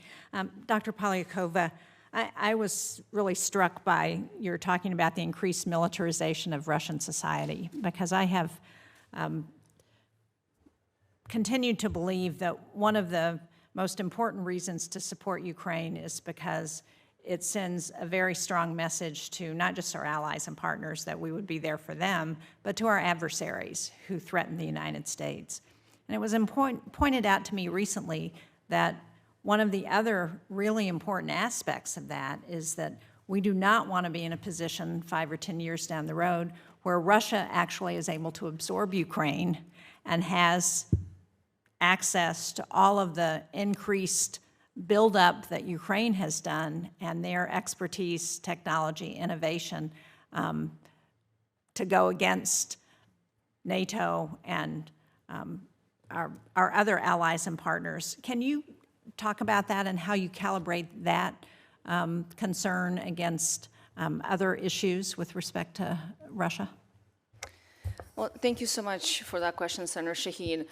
Dr. Polyakova, I was really struck by your talking about the increased militarization of Russian society, because I have continued to believe that one of the most important reasons to support Ukraine is because it sends a very strong message to not just our allies and partners that we would be there for them, but to our adversaries who threaten the United States. And it was pointed out to me recently that one of the other really important aspects of that is that we do not want to be in a position 5 or 10 years down the road where Russia actually is able to absorb Ukraine and has access to all of the increased buildup that Ukraine has done and their expertise, technology, innovation to go against NATO and our other allies and partners. Can you talk about that and how you calibrate that concern against other issues with respect to Russia? Well, thank you so much for that question, Senator Shaheen.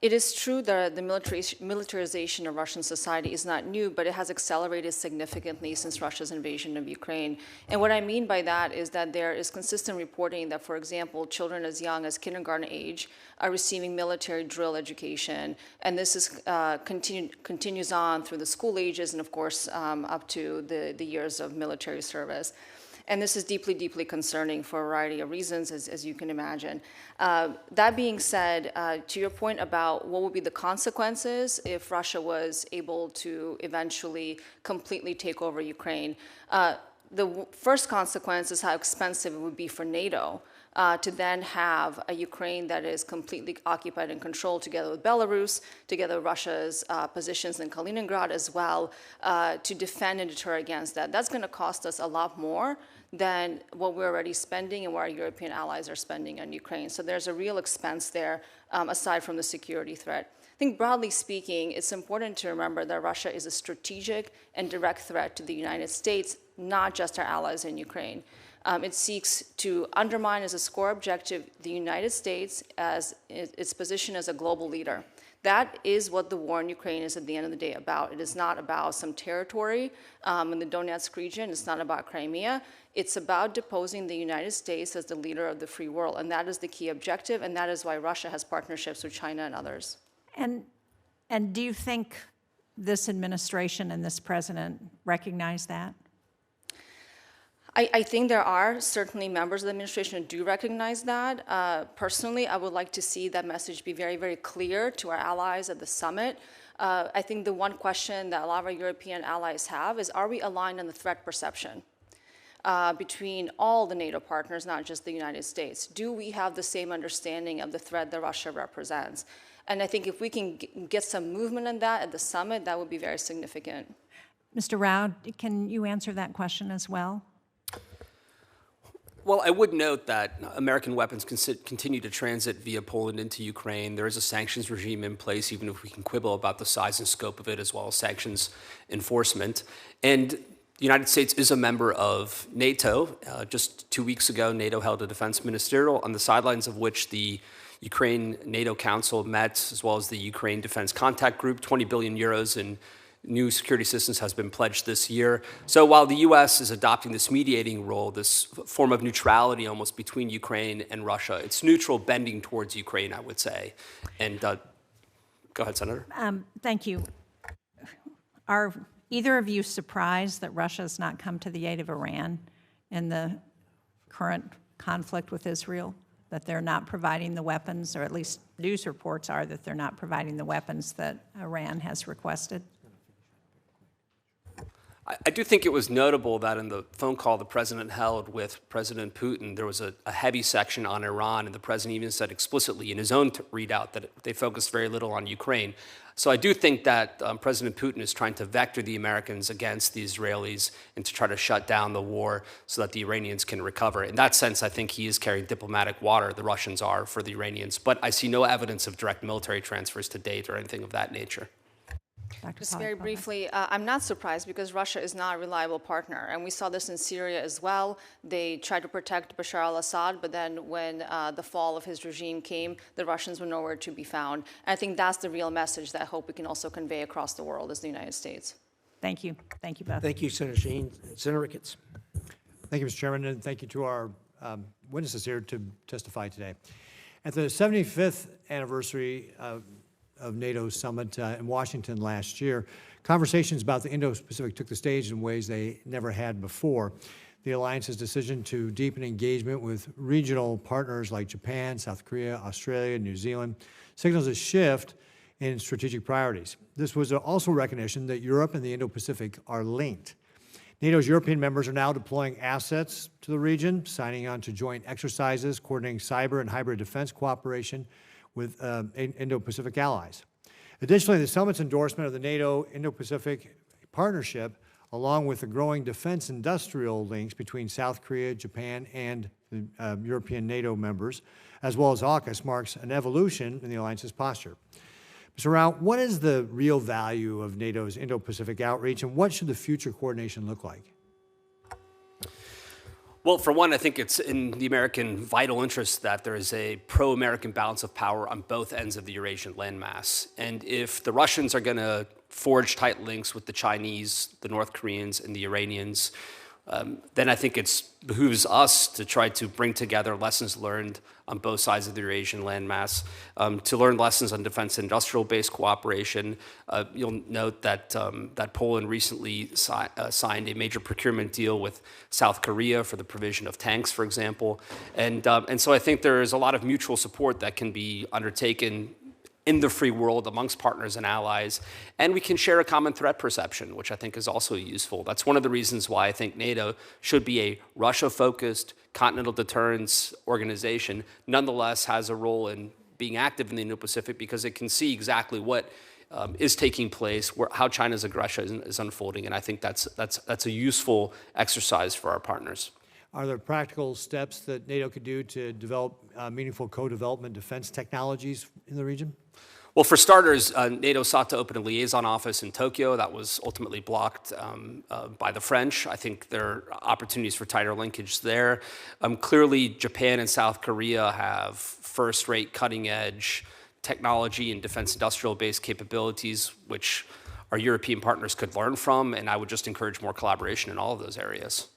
It is true that the militarization of Russian society is not new, but it has accelerated significantly since Russia's invasion of Ukraine. And what I mean by that is that there is consistent reporting that, for example, children as young as kindergarten age are receiving military drill education. And this is continues on through the school ages and, of course, up to the years of military service. And this is deeply, deeply concerning for a variety of reasons, as you can imagine. That being said, to your point about what would be the consequences if Russia was able to eventually completely take over Ukraine, the first consequence is how expensive it would be for NATO to then have a Ukraine that is completely occupied and controlled together with Belarus, together with Russia's positions in Kaliningrad as well, to defend and deter against that. That's going to cost us a lot more than what we're already spending and what our European allies are spending on Ukraine. So there's a real expense there, aside from the security threat. I think broadly speaking, it's important to remember that Russia is a strategic and direct threat to the United States, not just our allies in Ukraine. It seeks to undermine as a core objective the United States as its position as a global leader. That is what the war in Ukraine is at the end of the day about. It is not about some territory in the Donetsk region. It's not about Crimea. It's about deposing the United States as the leader of the free world. And that is the key objective, and that is why Russia has partnerships with China and others. And do you think this administration and this president recognize that? I think there are certainly members of the administration who do recognize that. Personally, I would like to see that message be very, very clear to our allies at the summit. I think the one question that a lot of our European allies have is, are we aligned on the threat perception? between all the NATO partners, not just the United States? Do we have the same understanding of the threat that Russia represents? And I think if we can get some movement in that at the summit, that would be very significant. Mr. Rao, can you answer that question as well? Well, I would note that American weapons continue to transit via Poland into Ukraine. There is a sanctions regime in place, even if we can quibble about the size and scope of it, as well as sanctions enforcement. And the United States is a member of NATO. Just 2 weeks ago, NATO held a defense ministerial on the sidelines of which the Ukraine NATO Council met, as well as the Ukraine Defense Contact Group. 20 billion euros in new security assistance has been pledged this year. So while the U.S. is adopting this mediating role, this form of neutrality almost between Ukraine and Russia, it's neutral bending towards Ukraine, I would say. And go ahead, Senator. Thank you. Are either of you surprised that Russia has not come to the aid of Iran in the current conflict with Israel? That they're not providing the weapons, or at least news reports are that they're not providing the weapons that Iran has requested? I do think it was notable that in the phone call the president held with President Putin, there was a heavy section on Iran, and the president even said explicitly in his own readout that they focused very little on Ukraine. So I do think that President Putin is trying to vector the Americans against the Israelis and to try to shut down the war so that the Iranians can recover. In that sense, I think he is carrying diplomatic water, the Russians are, for the Iranians. But I see no evidence of direct military transfers to date or anything of that nature. Dr. Just very Polyakova. briefly, I'm not surprised because Russia is not a reliable partner. And we saw this in Syria as well. They tried to protect Bashar al-Assad, but then when the fall of his regime came, the Russians were nowhere to be found. And I think that's the real message that I hope we can also convey across the world as the United States. Thank you. Thank you both. Thank you, Senator Shaheen. Senator Ricketts. Thank you, Mr. Chairman, and thank you to our witnesses here to testify today. At the 75th anniversary of NATO Summit in Washington last year, conversations about the Indo-Pacific took the stage in ways they never had before. The alliance's decision to deepen engagement with regional partners like Japan, South Korea, Australia, New Zealand signals a shift in strategic priorities. This was also recognition that Europe and the Indo-Pacific are linked. NATO's European members are now deploying assets to the region, signing on to joint exercises, coordinating cyber and hybrid defense cooperation with Indo-Pacific allies. Additionally, the summit's endorsement of the NATO Indo-Pacific partnership, along with the growing defense industrial links between South Korea, Japan, and the European NATO members, as well as AUKUS, marks an evolution in the alliance's posture. Mr. Rao, what is the real value of NATO's Indo-Pacific outreach, and what should the future coordination look like? Well, for one, I think it's in the American vital interest that there is a pro-American balance of power on both ends of the Eurasian landmass. And if the Russians are going to forge tight links with the Chinese, the North Koreans, and the Iranians, then I think it behooves us to try to bring together lessons learned on both sides of the Eurasian landmass, to learn lessons on defense industrial-based cooperation. You'll note that that Poland recently signed a major procurement deal with South Korea for the provision of tanks, for example. And so I think there is a lot of mutual support that can be undertaken in the free world amongst partners and allies, and we can share a common threat perception, which I think is also useful. That's one of the reasons why I think NATO should be a Russia-focused continental deterrence organization, nonetheless has a role in being active in the Indo-Pacific because it can see exactly what is taking place, how China's aggression is unfolding, and I think that's a useful exercise for our partners. Are there practical steps that NATO could do to develop meaningful co-development defense technologies in the region? Well, for starters, NATO sought to open a liaison office in Tokyo. That was ultimately blocked by the French. I think there are opportunities for tighter linkage there. Clearly, Japan and South Korea have first-rate, cutting-edge technology and defense industrial-based capabilities, which our European partners could learn from, and I would just encourage more collaboration in all of those areas.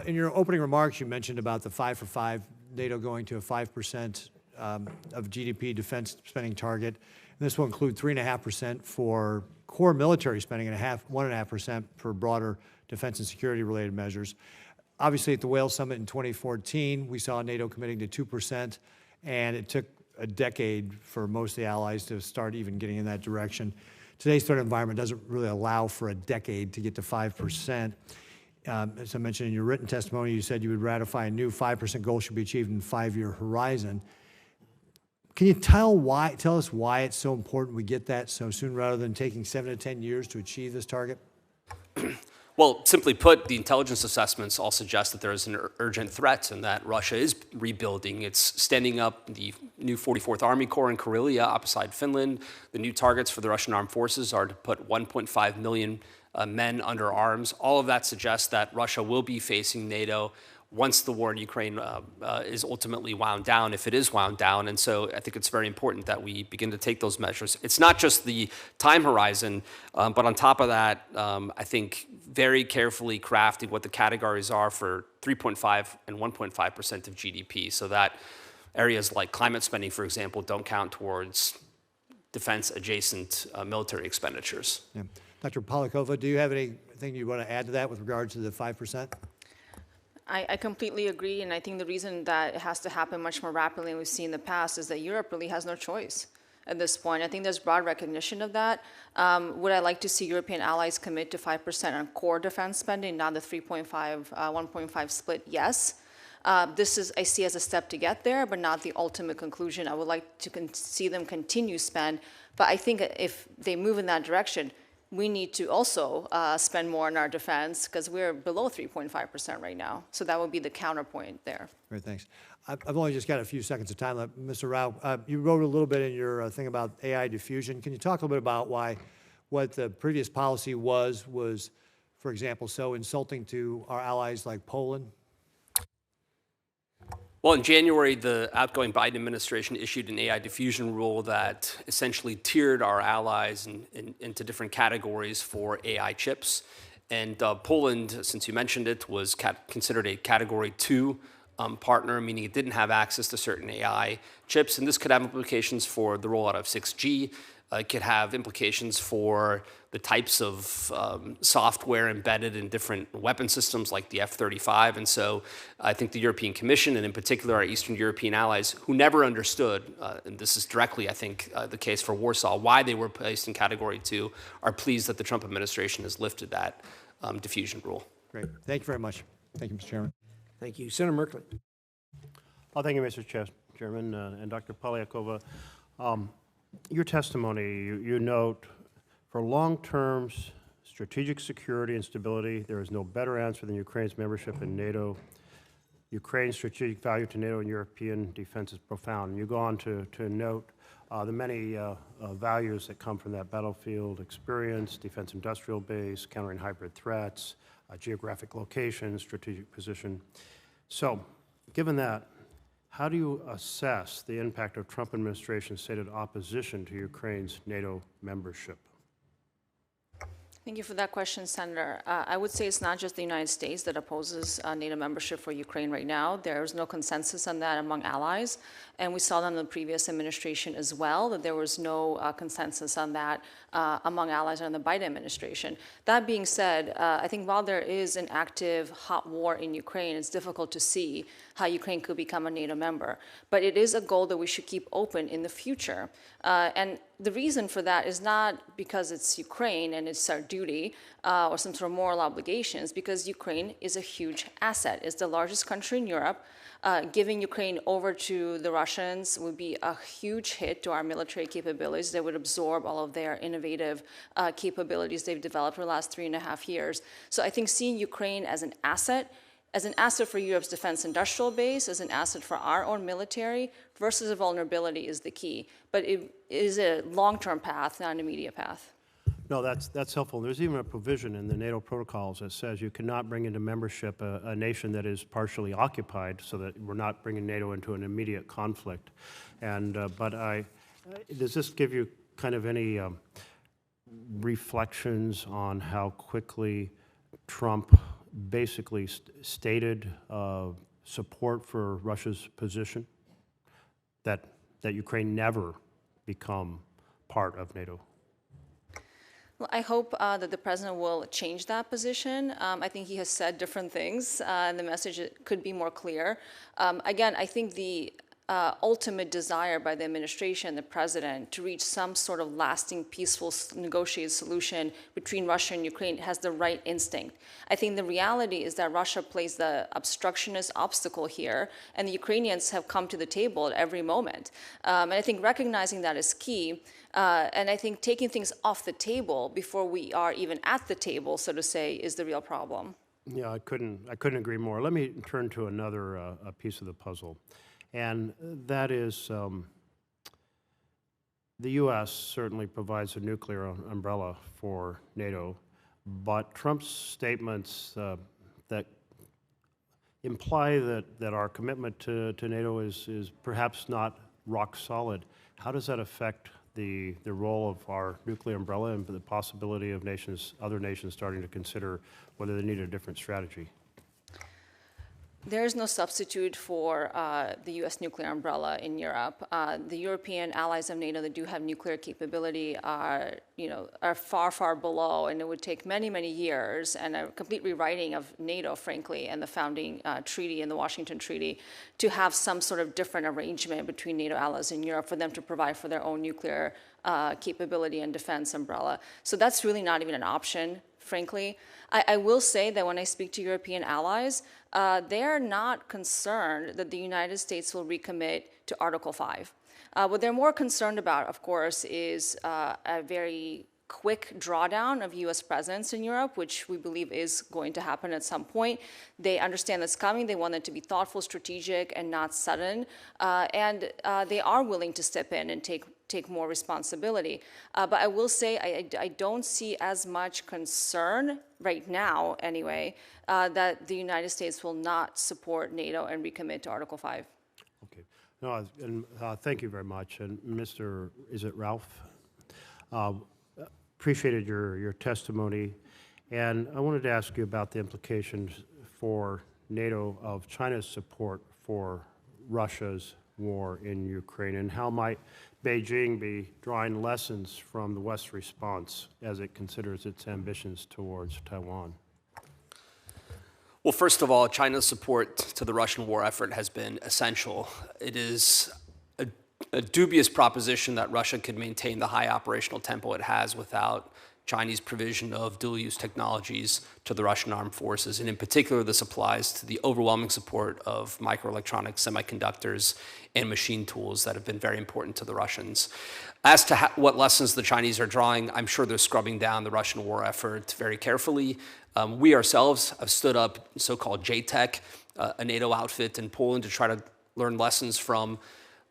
In your opening remarks, you mentioned about the 5 for 5, NATO going to a 5% of GDP defense spending target. And this will include 3.5% for core military spending and 1.5% for broader defense and security related measures. Obviously, at the Wales Summit in 2014, we saw NATO committing to 2%, and it took a decade for most of the allies to start even getting in that direction. Today's threat environment doesn't really allow for a decade to get to 5%. As I mentioned in your written testimony, you said you would ratify a new 5% goal should be achieved in a 5-year horizon. Can you tell us why it's so important we get that so soon rather than taking 7 to 10 years to achieve this target? Well, simply put, the intelligence assessments all suggest that there is an urgent threat and that Russia is rebuilding. It's standing up the new 44th Army Corps in Karelia opposite Finland. The new targets for the Russian armed forces are to put 1.5 million men under arms. All of that suggests that Russia will be facing NATO once the war in Ukraine is ultimately wound down, if it is wound down. And so I think it's very important that we begin to take those measures. It's not just the time horizon, but on top of that, I think very carefully crafting what the categories are for 3.5 and 1.5% of GDP, so that areas like climate spending, for example, don't count towards defense-adjacent military expenditures. Yeah. Dr. Polyakova, do you have anything you want to add to that with regard to the 5%? I completely agree, and I think the reason that it has to happen much more rapidly than we've seen in the past is that Europe really has no choice at this point. I think there's broad recognition of that. Would I like to see European allies commit to 5% on core defense spending, not the 3.5, 1.5 split? Yes. This is, I see as a step to get there, but not the ultimate conclusion. I would like to see them continue spend, but I think if they move in that direction, we need to also spend more on our defense because we're below 3.5% right now. So that would be the counterpoint there. Great, thanks. I've only just got a few seconds of time left. Mr. Rao, you wrote a little bit in your thing about AI diffusion. Can you talk a little bit about why what the previous policy was, for example, so insulting to our allies like Poland? Well, in January, the outgoing Biden administration issued an AI diffusion rule that essentially tiered our allies into different categories for AI chips. And Poland, since you mentioned it, was considered a Category 2 partner, meaning it didn't have access to certain AI chips. And this could have implications for the rollout of 6G. It could have implications for the types of software embedded in different weapon systems like the F-35. And so I think the European Commission, and in particular our Eastern European allies, who never understood, and this is directly, I think, the case for Warsaw, why they were placed in Category 2, are pleased that the Trump administration has lifted that diffusion rule. Great. Thank you very much. Thank you, Mr. Chairman. Thank you. Senator Merkley. Well, thank you, Mr. Chairman, and Dr. Polyakova. Your testimony, you note, for long-term strategic security and stability, there is no better answer than Ukraine's membership in NATO. Ukraine's strategic value to NATO and European defense is profound. And you go on to note the many values that come from that battlefield experience, defense industrial base, countering hybrid threats, geographic location, strategic position. So, given that, how do you assess the impact of Trump administration's stated opposition to Ukraine's NATO membership? Thank you for that question, Senator. I would say it's not just the United States that opposes NATO membership for Ukraine right now. There's no consensus on that among allies. And we saw that in the previous administration as well, that there was no consensus on that among allies in the Biden administration. That being said, I think while there is an active hot war in Ukraine, it's difficult to see how Ukraine could become a NATO member. But it is a goal that we should keep open in the future. And the reason for that is not because it's Ukraine and it's our duty or some sort of moral obligations, because Ukraine is a huge asset. It's the largest country in Europe. Giving Ukraine over to the Russians would be a huge hit to our military capabilities. They would absorb all of their innovative capabilities they've developed for the last 3.5 years. So I think seeing Ukraine as an asset for Europe's defense industrial base, as an asset for our own military, versus a vulnerability is the key. But it is a long-term path, not an immediate path. No, that's helpful. There's even a provision in the NATO protocols that says you cannot bring into membership a nation that is partially occupied, so that we're not bringing NATO into an immediate conflict. And does this give you kind of any reflections on how quickly Trump basically stated support for Russia's position, that Ukraine never become part of NATO? Well, I hope that the president will change that position. I think he has said different things, and the message could be more clear. Again, I think the ultimate desire by the administration, the president, to reach some sort of lasting, peaceful, negotiated solution between Russia and Ukraine has the right instinct. I think the reality is that Russia plays the obstructionist obstacle here, and the Ukrainians have come to the table at every moment. And I think recognizing that is key, and I think taking things off the table before we are even at the table, so to say, is the real problem. Yeah, I couldn't agree more. Let me turn to another a piece of the puzzle. And that is the U.S. certainly provides a nuclear umbrella for NATO, but Trump's statements that imply that our commitment to NATO is perhaps not rock solid. How does that affect the role of our nuclear umbrella and the possibility of other nations starting to consider whether they need a different strategy? There is no substitute for the U.S. nuclear umbrella in Europe. The European allies of NATO that do have nuclear capability are far, far below, and it would take many, many years and a complete rewriting of NATO, frankly, and the founding treaty and the Washington Treaty to have some sort of different arrangement between NATO allies in Europe for them to provide for their own nuclear capability and defense umbrella. So that's really not even an option, frankly. I will say that when I speak to European allies, they're not concerned that the United States will recommit to Article 5. What they're more concerned about, of course, is a very quick drawdown of U.S. presence in Europe, which we believe is going to happen at some point. They understand that's coming. They want it to be thoughtful, strategic, and not sudden. And they are willing to step in and take more responsibility. But I will say I don't see as much concern right now, anyway, that the United States will not support NATO and recommit to Article 5. Okay. No, and thank you very much. And Mr. Is it Ralph? Appreciated your testimony. And I wanted to ask you about the implications for NATO of China's support for Russia's war in Ukraine, and how might Beijing be drawing lessons from the West's response as it considers its ambitions towards Taiwan? Well, first of all, China's support to the Russian war effort has been essential. It is a dubious proposition that Russia could maintain the high operational tempo it has without Chinese provision of dual-use technologies to the Russian armed forces, and in particular, this applies to the overwhelming support of microelectronics, semiconductors, and machine tools that have been very important to the Russians. As to what lessons the Chinese are drawing, I'm sure they're scrubbing down the Russian war effort very carefully. We ourselves have stood up so-called JTEC, a NATO outfit in Poland, to try to learn lessons from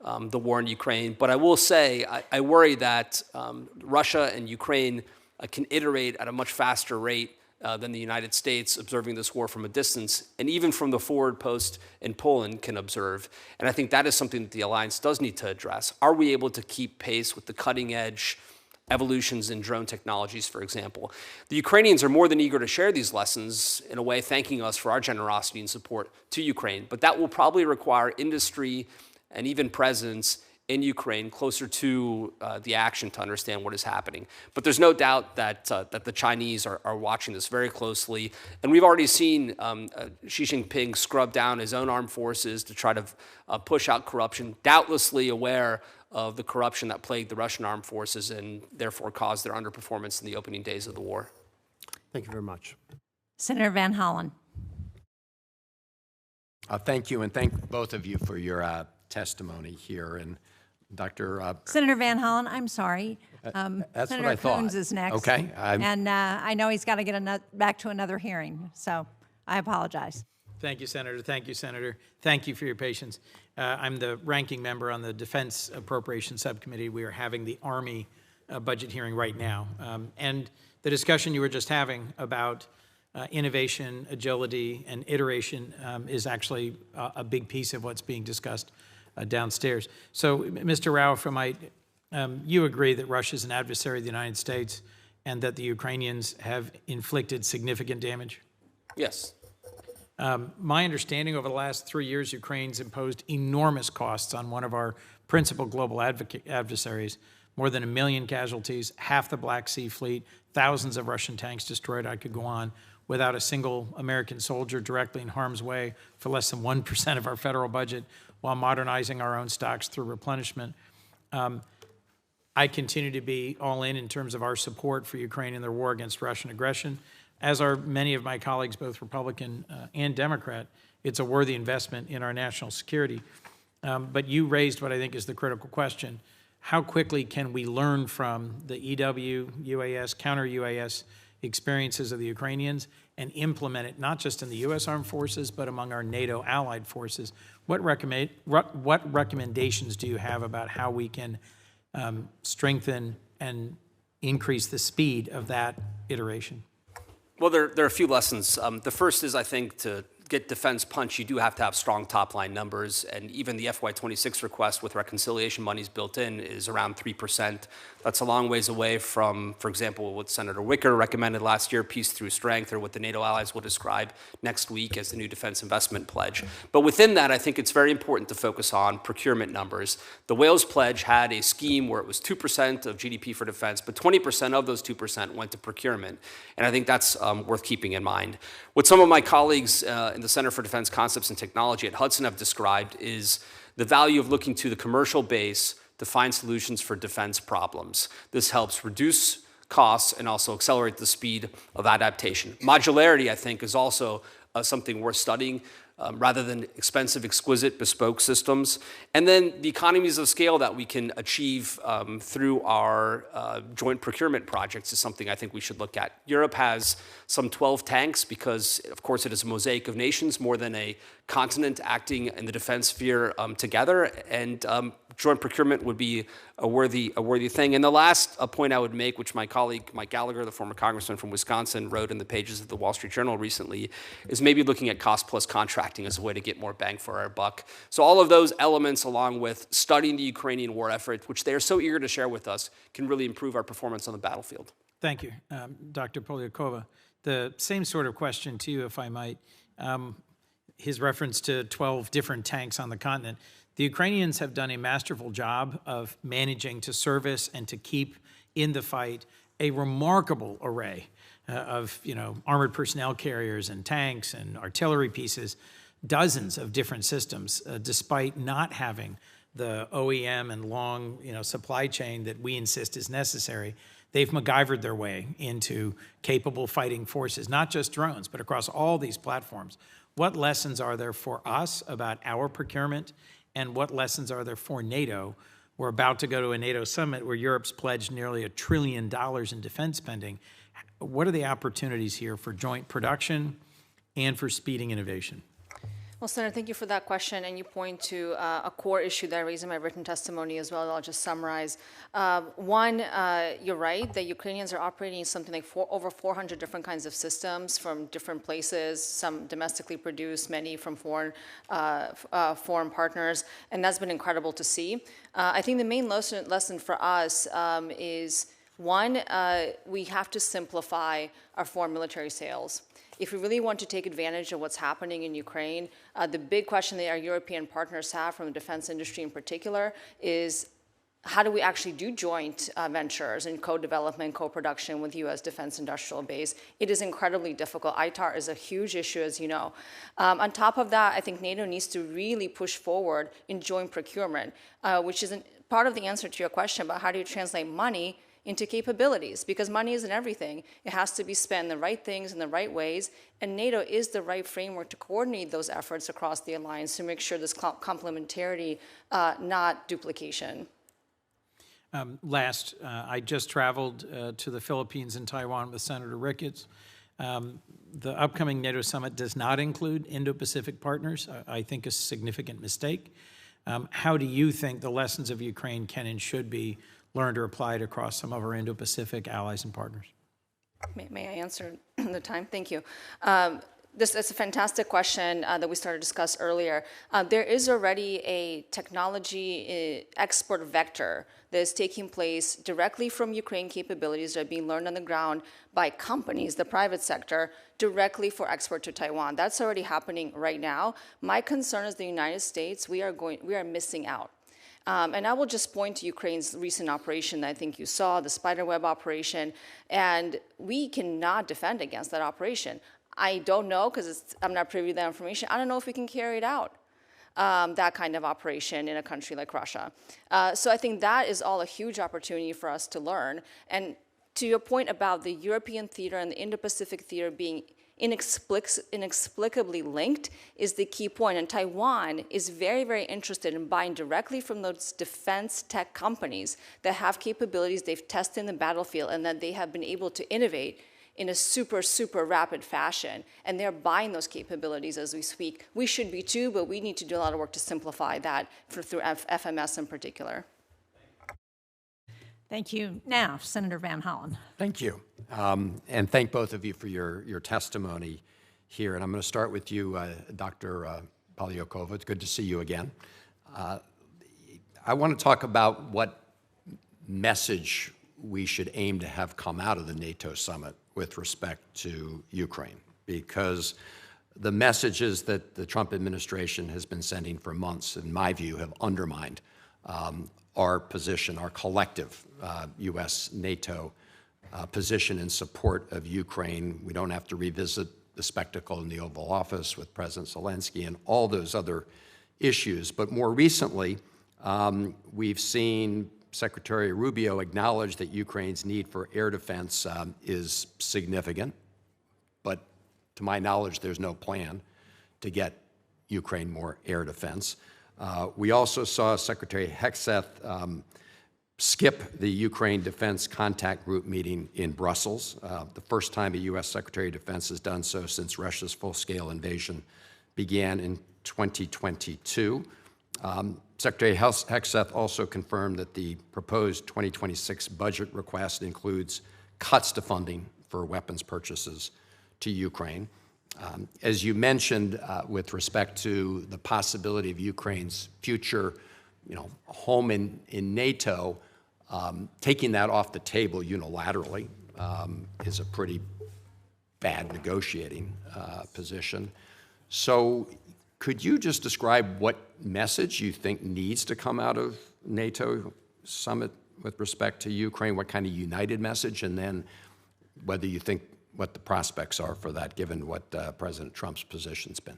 the war in Ukraine. But I will say, I worry that Russia and Ukraine can iterate at a much faster rate than the United States, observing this war from a distance, and even from the forward post in Poland can observe. And I think that is something that the alliance does need to address. Are we able to keep pace with the cutting-edge evolutions in drone technologies, for example? The Ukrainians are more than eager to share these lessons, in a way thanking us for our generosity and support to Ukraine. But that will probably require industry and even presence in Ukraine closer to the action to understand what is happening. But there's no doubt that the Chinese are watching this very closely. And we've already seen Xi Jinping scrub down his own armed forces to try to push out corruption, doubtlessly aware of the corruption that plagued the Russian armed forces and therefore caused their underperformance in the opening days of the war. Thank you very much. Senator Van Hollen. Thank you, and thank both of you for your testimony here. And Dr. Senator Van Hollen, I'm sorry. That's Senator what I thought. Coons is next. Okay. And I know he's got to get back to another hearing, so I apologize. Thank you, Senator. Thank you, Senator. Thank you for your patience. I'm the ranking member on the Defense Appropriations Subcommittee. We are having the Army budget hearing right now. And the discussion you were just having about innovation, agility, and iteration is actually a big piece of what's being discussed downstairs. So, Mr. Rao, you agree that Russia is an adversary of the United States and that the Ukrainians have inflicted significant damage? Yes. My understanding, over the last 3 years, Ukraine's imposed enormous costs on one of our principal global adversaries. More than 1 million casualties, half the Black Sea Fleet, thousands of Russian tanks destroyed. I could go on. Without a single American soldier directly in harm's way, for less than 1% of our federal budget, while modernizing our own stocks through replenishment. I continue to be all in terms of our support for Ukraine in their war against Russian aggression, as are many of my colleagues, both Republican and Democrat. It's a worthy investment in our national security. But you raised what I think is the critical question. How quickly can we learn from the EW, UAS, counter-UAS experiences of the Ukrainians and implement it not just in the U.S. Armed Forces, but among our NATO allied forces? What recommendations do you have about how we can strengthen and increase the speed of that iteration? Well, there are a few lessons. The first is, I think, to get defense punch, you do have to have strong top-line numbers, and even the FY26 request with reconciliation monies built in is around 3%. That's a long ways away from, for example, what Senator Wicker recommended last year, Peace Through Strength, or what the NATO allies will describe next week as the new defense investment pledge. But within that, I think it's very important to focus on procurement numbers. The Wales Pledge had a scheme where it was 2% of GDP for defense, but 20% of those 2% went to procurement. And I think that's worth keeping in mind. What some of my colleagues in the Center for Defense Concepts and Technology at Hudson have described is the value of looking to the commercial base to find solutions for defense problems. This helps reduce costs and also accelerate the speed of adaptation. Modularity, I think, is also something worth studying. Rather than expensive, exquisite, bespoke systems. And then the economies of scale that we can achieve through our joint procurement projects is something I think we should look at. Europe has some 12 tanks because, of course, it is a mosaic of nations, more than a continent acting in the defense sphere together. And joint procurement would be a worthy thing. And the last point I would make, which my colleague Mike Gallagher, the former congressman from Wisconsin, wrote in the pages of the Wall Street Journal recently, is maybe looking at cost plus contracting as a way to get more bang for our buck. So all of those elements, along with studying the Ukrainian war effort, which they are so eager to share with us, can really improve our performance on the battlefield. Thank you, Dr. Polyakova. The same sort of question to you, if I might. His reference to 12 different tanks on the continent. The Ukrainians have done a masterful job of managing to service and to keep in the fight a remarkable array of armored personnel carriers and tanks and artillery pieces, dozens of different systems, despite not having the OEM and long supply chain that we insist is necessary. They've MacGyvered their way into capable fighting forces, not just drones, but across all these platforms. What lessons are there for us about our procurement, and what lessons are there for NATO? We're about to go to a NATO summit where Europe's pledged nearly $1 trillion in defense spending. What are the opportunities here for joint production and for speeding innovation? Well, Senator, thank you for that question, and you point to a core issue that I raised in my written testimony as well. I'll just summarize. One, you're right, the Ukrainians are operating something like over 400 different kinds of systems from different places, some domestically produced, many from foreign partners, and that's been incredible to see. I think the main lesson for us is, one, we have to simplify our foreign military sales. If we really want to take advantage of what's happening in Ukraine, the big question that our European partners have, from the defense industry in particular, is how do we actually do joint ventures and co-development, co-production with U.S. defense industrial base? It is incredibly difficult. ITAR is a huge issue, as you know. On top of that, I think NATO needs to really push forward in joint procurement, which is part of the answer to your question about how do you translate money into capabilities, because money isn't everything. It has to be spent in the right things in the right ways, and NATO is the right framework to coordinate those efforts across the alliance to make sure there's complementarity, not duplication. I just traveled to the Philippines and Taiwan with Senator Ricketts. The upcoming NATO summit does not include Indo-Pacific partners, I think a significant mistake. How do you think the lessons of Ukraine can and should be learned or applied across some of our Indo-Pacific allies and partners? May I answer the time? Thank you. This is a fantastic question that we started to discuss earlier. There is already a technology export vector that is taking place directly from Ukraine capabilities that are being learned on the ground by companies, the private sector, directly for export to Taiwan. That's already happening right now. My concern is the United States, we are missing out. And I will just point to Ukraine's recent operation that I think you saw, the spiderweb operation, and we cannot defend against that operation. I don't know, because I'm not privy to that information. I don't know if we can carry it out. that kind of operation in a country like Russia. So I think that is all a huge opportunity for us to learn. And to your point about the European theater and the Indo-Pacific theater being inexplicably linked is the key point. And Taiwan is very, very interested in buying directly from those defense tech companies that have capabilities they've tested in the battlefield and that they have been able to innovate in a super, super rapid fashion. And they're buying those capabilities as we speak. We should be too, but we need to do a lot of work to simplify that through FMS in particular. Thank you. Now, Senator Van Hollen. Thank you. And thank both of you for your testimony here. And I'm going to start with you, Dr. Polyakova. It's good to see you again. I want to talk about what message we should aim to have come out of the NATO summit with respect to Ukraine, because the messages that the Trump administration has been sending for months, in my view, have undermined our position, our collective U.S.-NATO position in support of Ukraine. We don't have to revisit the spectacle in the Oval Office with President Zelensky and all those other issues. But more recently, we've seen Secretary Rubio acknowledge that Ukraine's need for air defense is significant. But to my knowledge, there's no plan to get Ukraine more air defense. We also saw Secretary Hegseth skip the Ukraine Defense Contact Group meeting in Brussels, the first time a U.S. Secretary of Defense has done so since Russia's full-scale invasion began in 2022. Secretary Hegseth also confirmed that the proposed 2026 budget request includes cuts to funding for weapons purchases to Ukraine. As you mentioned, with respect to the possibility of Ukraine's future, home in NATO, taking that off the table unilaterally is a pretty bad negotiating position. So could you just describe what message you think needs to come out of NATO summit with respect to Ukraine, what kind of united message, and then whether you think what the prospects are for that, given what President Trump's position's been?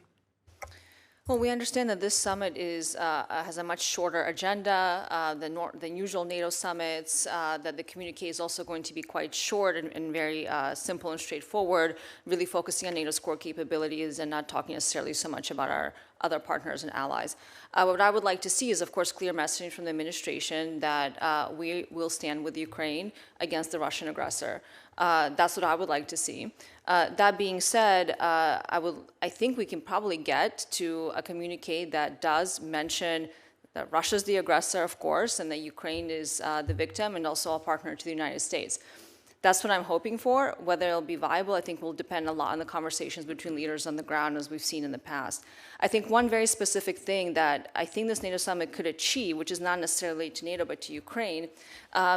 Well, we understand that this summit has a much shorter agenda than usual NATO summits, that the communique is also going to be quite short and very simple and straightforward, really focusing on NATO's core capabilities and not talking necessarily so much about our other partners and allies. What I would like to see is, of course, clear messaging from the administration that we will stand with Ukraine against the Russian aggressor. That's what I would like to see. That being said, I think we can probably get to a communique that does mention that Russia's the aggressor, of course, and that Ukraine is the victim and also a partner to the United States. That's what I'm hoping for. Whether it'll be viable, I think will depend a lot on the conversations between leaders on the ground, as we've seen in the past. I think one very specific thing that I think this NATO summit could achieve, which is not necessarily to NATO but to Ukraine,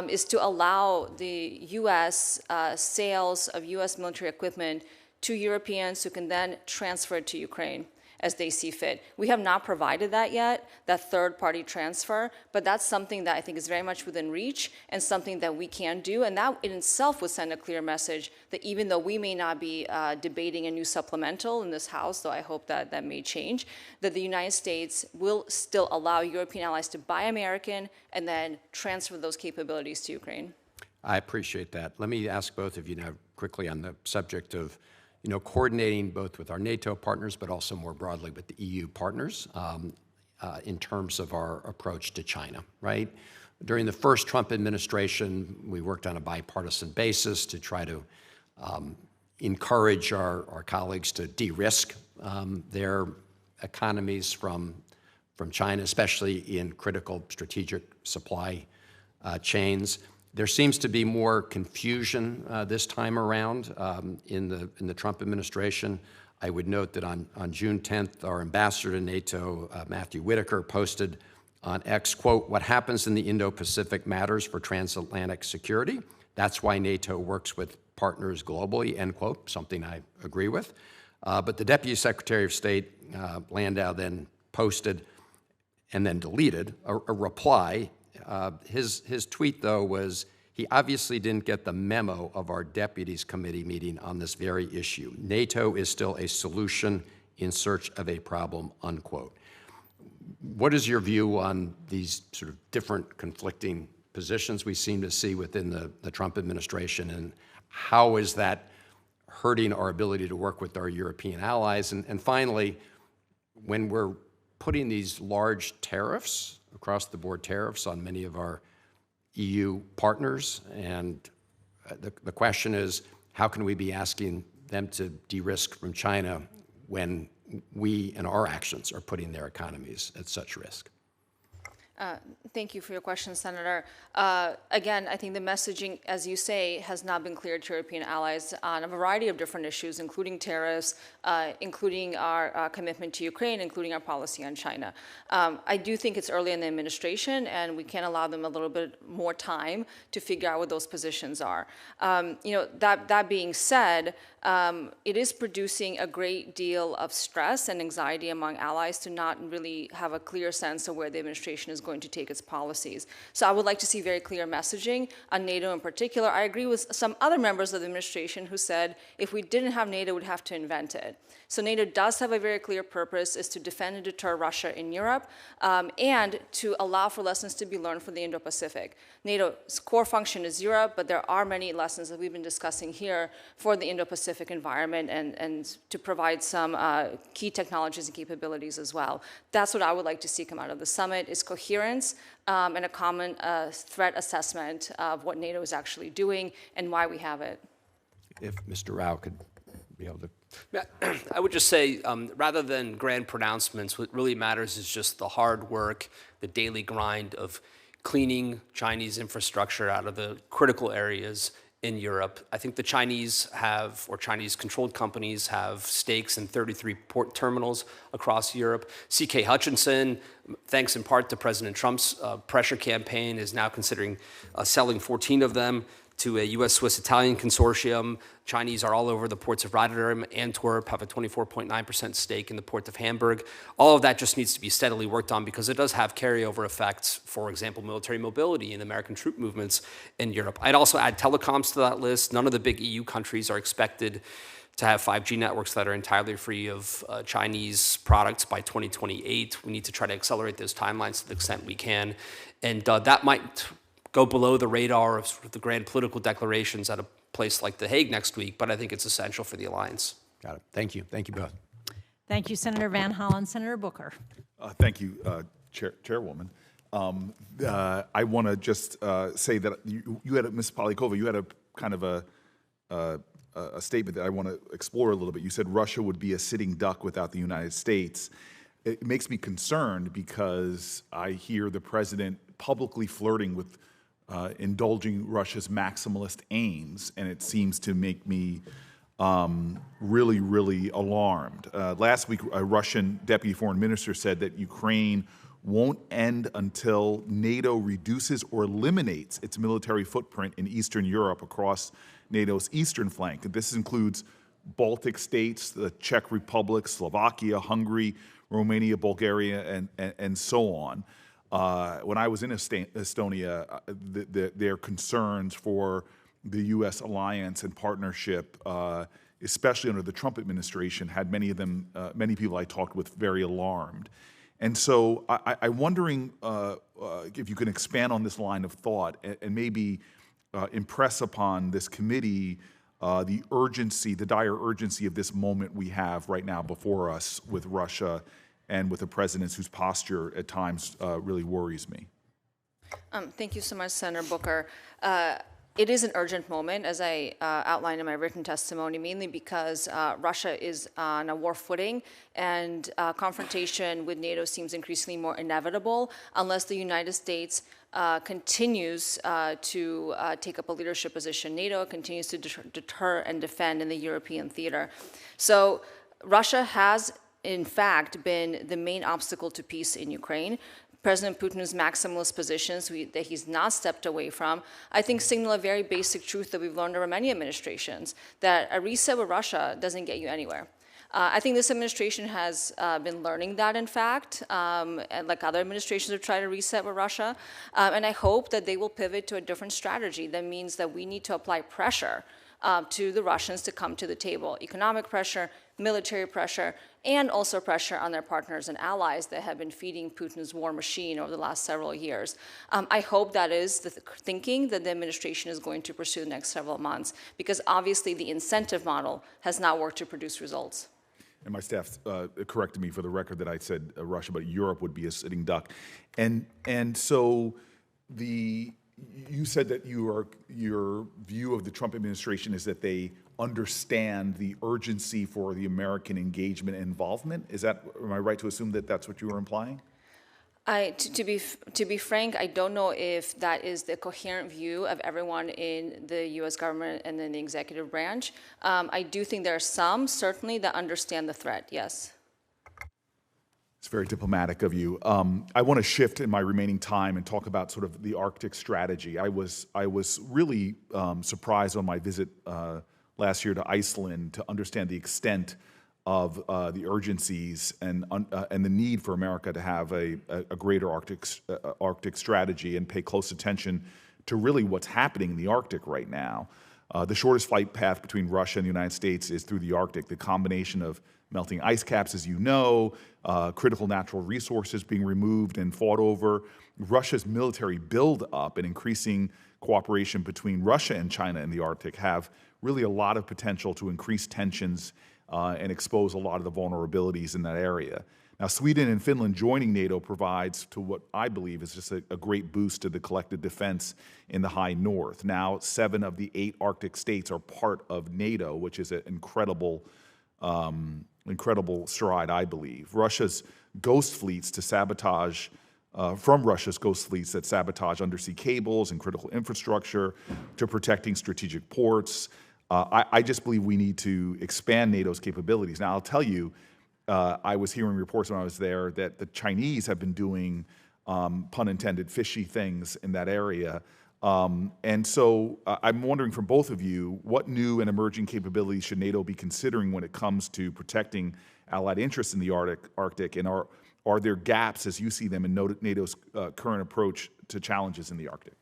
is to allow the U.S. Sales of U.S. military equipment to Europeans who can then transfer it to Ukraine as they see fit. We have not provided that yet, that third-party transfer, but that's something that I think is very much within reach and something that we can do, and that in itself would send a clear message that even though we may not be debating a new supplemental in this House, though I hope that that may change, that the United States will still allow European allies to buy American and then transfer those capabilities to Ukraine. I appreciate that. Let me ask both of you now quickly on the subject of coordinating both with our NATO partners, but also more broadly with the EU partners in terms of our approach to China, right? During the first Trump administration, we worked on a bipartisan basis to try to encourage our colleagues to de-risk their economies from China, especially in critical strategic supply chains. There seems to be more confusion this time around in the Trump administration. I would note that on June 10th, our ambassador to NATO, Matthew Whitaker, posted on X, quote, "What happens in the Indo-Pacific matters for transatlantic security. That's why NATO works with partners globally," end quote, something I agree with. But the Deputy Secretary of State, Landau, then posted and then deleted a reply. His tweet, though, was, he obviously didn't get the memo of our deputies committee meeting on this very issue. NATO is still a solution in search of a problem, unquote. What is your view on these sort of different conflicting positions we seem to see within the Trump administration, and how is that hurting our ability to work with our European allies? And finally, when we're putting these large tariffs, across-the-board tariffs on many of our EU partners, and the question is, how can we be asking them to de-risk from China when we, in our actions, are putting their economies at such risk? Thank you for your question, Senator. Again, I think the messaging, as you say, has not been clear to European allies on a variety of different issues, including tariffs, including our commitment to Ukraine, including our policy on China. I do think it's early in the administration, and we can allow them a little bit more time to figure out what those positions are. That being said, it is producing a great deal of stress and anxiety among allies to not really have a clear sense of where the administration is going to take its policies. So I would like to see very clear messaging on NATO in particular. I agree with some other members of the administration who said if we didn't have NATO, we'd have to invent it. So NATO does have a very clear purpose, is to defend and deter Russia in Europe, and to allow for lessons to be learned for the Indo-Pacific. NATO's core function is Europe, but there are many lessons that we've been discussing here for the Indo-Pacific environment, and to provide some key technologies and capabilities as well. That's what I would like to see come out of the summit, is coherence and a common threat assessment of what NATO is actually doing and why we have it. If Mr. Rao could be able to. Yeah, I would just say, rather than grand pronouncements, what really matters is just the hard work, the daily grind of cleaning Chinese infrastructure out of the critical areas in Europe. I think the Chinese have, or Chinese-controlled companies have, stakes in 33 port terminals across Europe. C.K. Hutchinson, thanks in part to President Trump's pressure campaign, is now considering selling 14 of them to a U.S., Swiss, Italian consortium. Chinese are all over the ports of Rotterdam, Antwerp, have a 24.9% stake in the port of Hamburg. All of that just needs to be steadily worked on because it does have carryover effects, for example, military mobility and American troop movements in Europe. I'd also add telecoms to that list. None of the big EU countries are expected to have 5G networks that are entirely free of Chinese products by 2028. We need to try to accelerate those timelines to the extent we can. And that might go below the radar of sort of the grand political declarations at a place like The Hague next week, but I think it's essential for the alliance. Got it. Thank you. Thank you both. Thank you, Senator Van Hollen. Senator Booker. Thank you, Chairwoman. I want to just say that you had, Ms. Polyakova, you had a kind of a statement that I want to explore a little bit. You said Russia would be a sitting duck without the United States. It makes me concerned because I hear the president publicly flirting with indulging Russia's maximalist aims, and it seems to make me really, really alarmed. Last week, a Russian deputy foreign minister said that Ukraine won't end until NATO reduces or eliminates its military footprint in Eastern Europe across NATO's eastern flank. And this includes Baltic states, the Czech Republic, Slovakia, Hungary, Romania, Bulgaria, and so on. When I was in Estonia, their concerns for the U.S. alliance and partnership, especially under the Trump administration, had many of them, many people I talked with, very alarmed. And so I'm wondering if you can expand on this line of thought and maybe impress upon this committee the urgency, the dire urgency of this moment we have right now before us with Russia and with a president whose posture at times really worries me. Thank you so much, Senator Booker. It is an urgent moment, as I outlined in my written testimony, mainly because Russia is on a war footing, and confrontation with NATO seems increasingly more inevitable unless the United States continues to take up a leadership position. NATO continues to deter and defend in the European theater. So Russia has, in fact, been the main obstacle to peace in Ukraine. President Putin's maximalist positions that he's not stepped away from, I think signal a very basic truth that we've learned over many administrations, that a reset with Russia doesn't get you anywhere. I think this administration has been learning that, in fact, and like other administrations have tried to reset with Russia. And I hope that they will pivot to a different strategy that means that we need to apply pressure to the Russians to come to the table. Economic pressure, military pressure, and also pressure on their partners and allies that have been feeding Putin's war machine over the last several years. I hope that is the thinking that the administration is going to pursue the next several months, because obviously the incentive model has not worked to produce results. And my staff corrected me for the record that I said Russia, but Europe would be a sitting duck. And so you said that your view of the Trump administration is that they understand the urgency for the American engagement and involvement. Am I right to assume that that's what you were implying? To be frank, I don't know if that is the coherent view of everyone in the U.S. government and in the executive branch. I do think there are some, certainly, that understand the threat, yes. It's very diplomatic of you. I want to shift in my remaining time and talk about sort of the Arctic strategy. I was really surprised on my visit last year to Iceland to understand the extent of the urgencies and the need for America to have a greater Arctic strategy and pay close attention to really what's happening in the Arctic right now. The shortest flight path between Russia and the United States is through the Arctic. The combination of melting ice caps, as you know, critical natural resources being removed and fought over, Russia's military build-up and increasing cooperation between Russia and China in the Arctic have really a lot of potential to increase tensions and expose a lot of the vulnerabilities in that area. Now, Sweden and Finland joining NATO provides to what I believe is just a great boost to the collective defense in the high north. Now, 7 of the 8 Arctic states are part of NATO, which is an incredible stride, I believe. Russia's ghost fleets that sabotage undersea cables and critical infrastructure to protecting strategic ports. I just believe we need to expand NATO's capabilities. Now, I'll tell you, I was hearing reports when I was there that the Chinese have been doing, pun intended, fishy things in that area. And so I'm wondering from both of you, what new and emerging capabilities should NATO be considering when it comes to protecting allied interests in the Arctic? And are there gaps, as you see them, in NATO's current approach to challenges in the Arctic?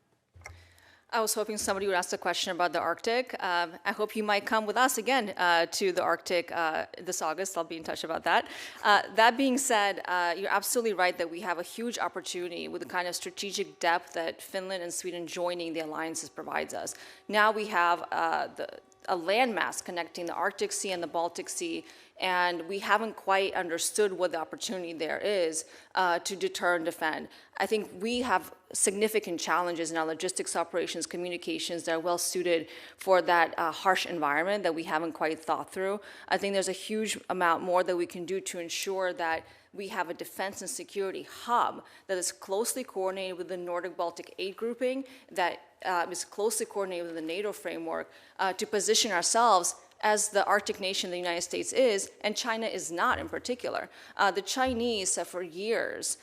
I was hoping somebody would ask a question about the Arctic. I hope you might come with us again to the Arctic this August. I'll be in touch about that. That being said, you're absolutely right that we have a huge opportunity with the kind of strategic depth that Finland and Sweden joining the alliances provides us. Now we have a landmass connecting the Arctic Sea and the Baltic Sea, and we haven't quite understood what the opportunity there is to deter and defend. I think we have significant challenges in our logistics operations, communications that are well suited for that harsh environment that we haven't quite thought through. I think there's a huge amount more that we can do to ensure that we have a defense and security hub that is closely coordinated with the Nordic Baltic 8 grouping, that is closely coordinated with the NATO framework to position ourselves as the Arctic nation the United States is, and China is not in particular. The Chinese have for years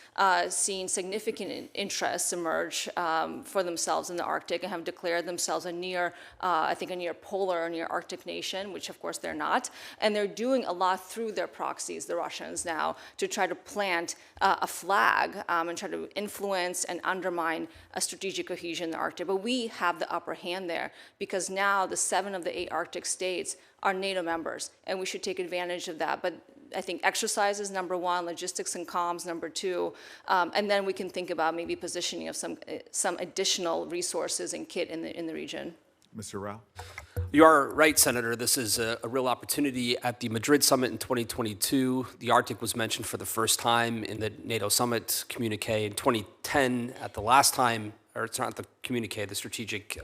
seen significant interests emerge for themselves in the Arctic and have declared themselves a near polar or near Arctic nation, which of course they're not. And they're doing a lot through their proxies, the Russians now, to try to plant a flag and try to influence and undermine a strategic cohesion in the Arctic. But we have the upper hand there because now the 7 of the 8 Arctic states are NATO members, and we should take advantage of that. But I think exercises, number 1, logistics and comms, number 2, and then we can think about maybe positioning of some additional resources and kit in the region. Mr. Rao? You are right, Senator. This is a real opportunity. At the Madrid Summit in 2022, the Arctic was mentioned for the first time in the NATO Summit communique. In 2010, at the last time, or it's not the communique, the strategic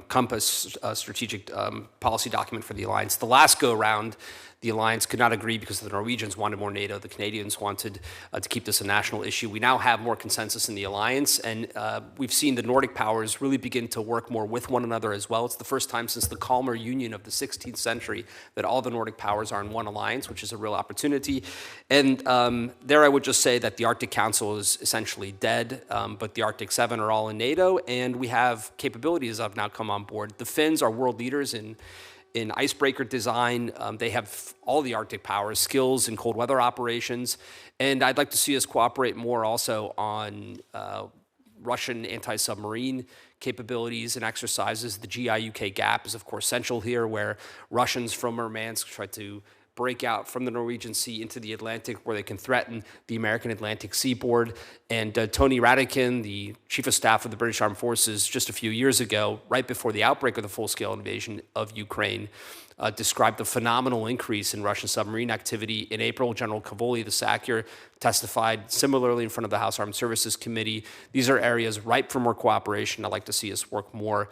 compass, strategic policy document for the alliance. The last go-round, the alliance could not agree because the Norwegians wanted more NATO, the Canadians wanted to keep this a national issue. We now have more consensus in the alliance, and we've seen the Nordic powers really begin to work more with one another as well. It's the first time since the Kalmar Union of the 16th century that all the Nordic powers are in one alliance, which is a real opportunity. And there I would just say that the Arctic Council is essentially dead, but the Arctic 7 are all in NATO, and we have capabilities that have now come on board. The Finns are world leaders in icebreaker design. They have all the Arctic powers, skills in cold weather operations. And I'd like to see us cooperate more also on Russian anti-submarine capabilities and exercises. The GI-UK gap is, of course, central here, where Russians from Murmansk try to break out from the Norwegian Sea into the Atlantic, where they can threaten the American Atlantic seaboard. And Tony Radakin, the Chief of Staff of the British Armed Forces, just a few years ago, right before the outbreak of the full-scale invasion of Ukraine, described the phenomenal increase in Russian submarine activity. In April, General Kavoli, the SACEUR, testified similarly in front of the House Armed Services Committee. These are areas ripe for more cooperation. I'd like to see us work more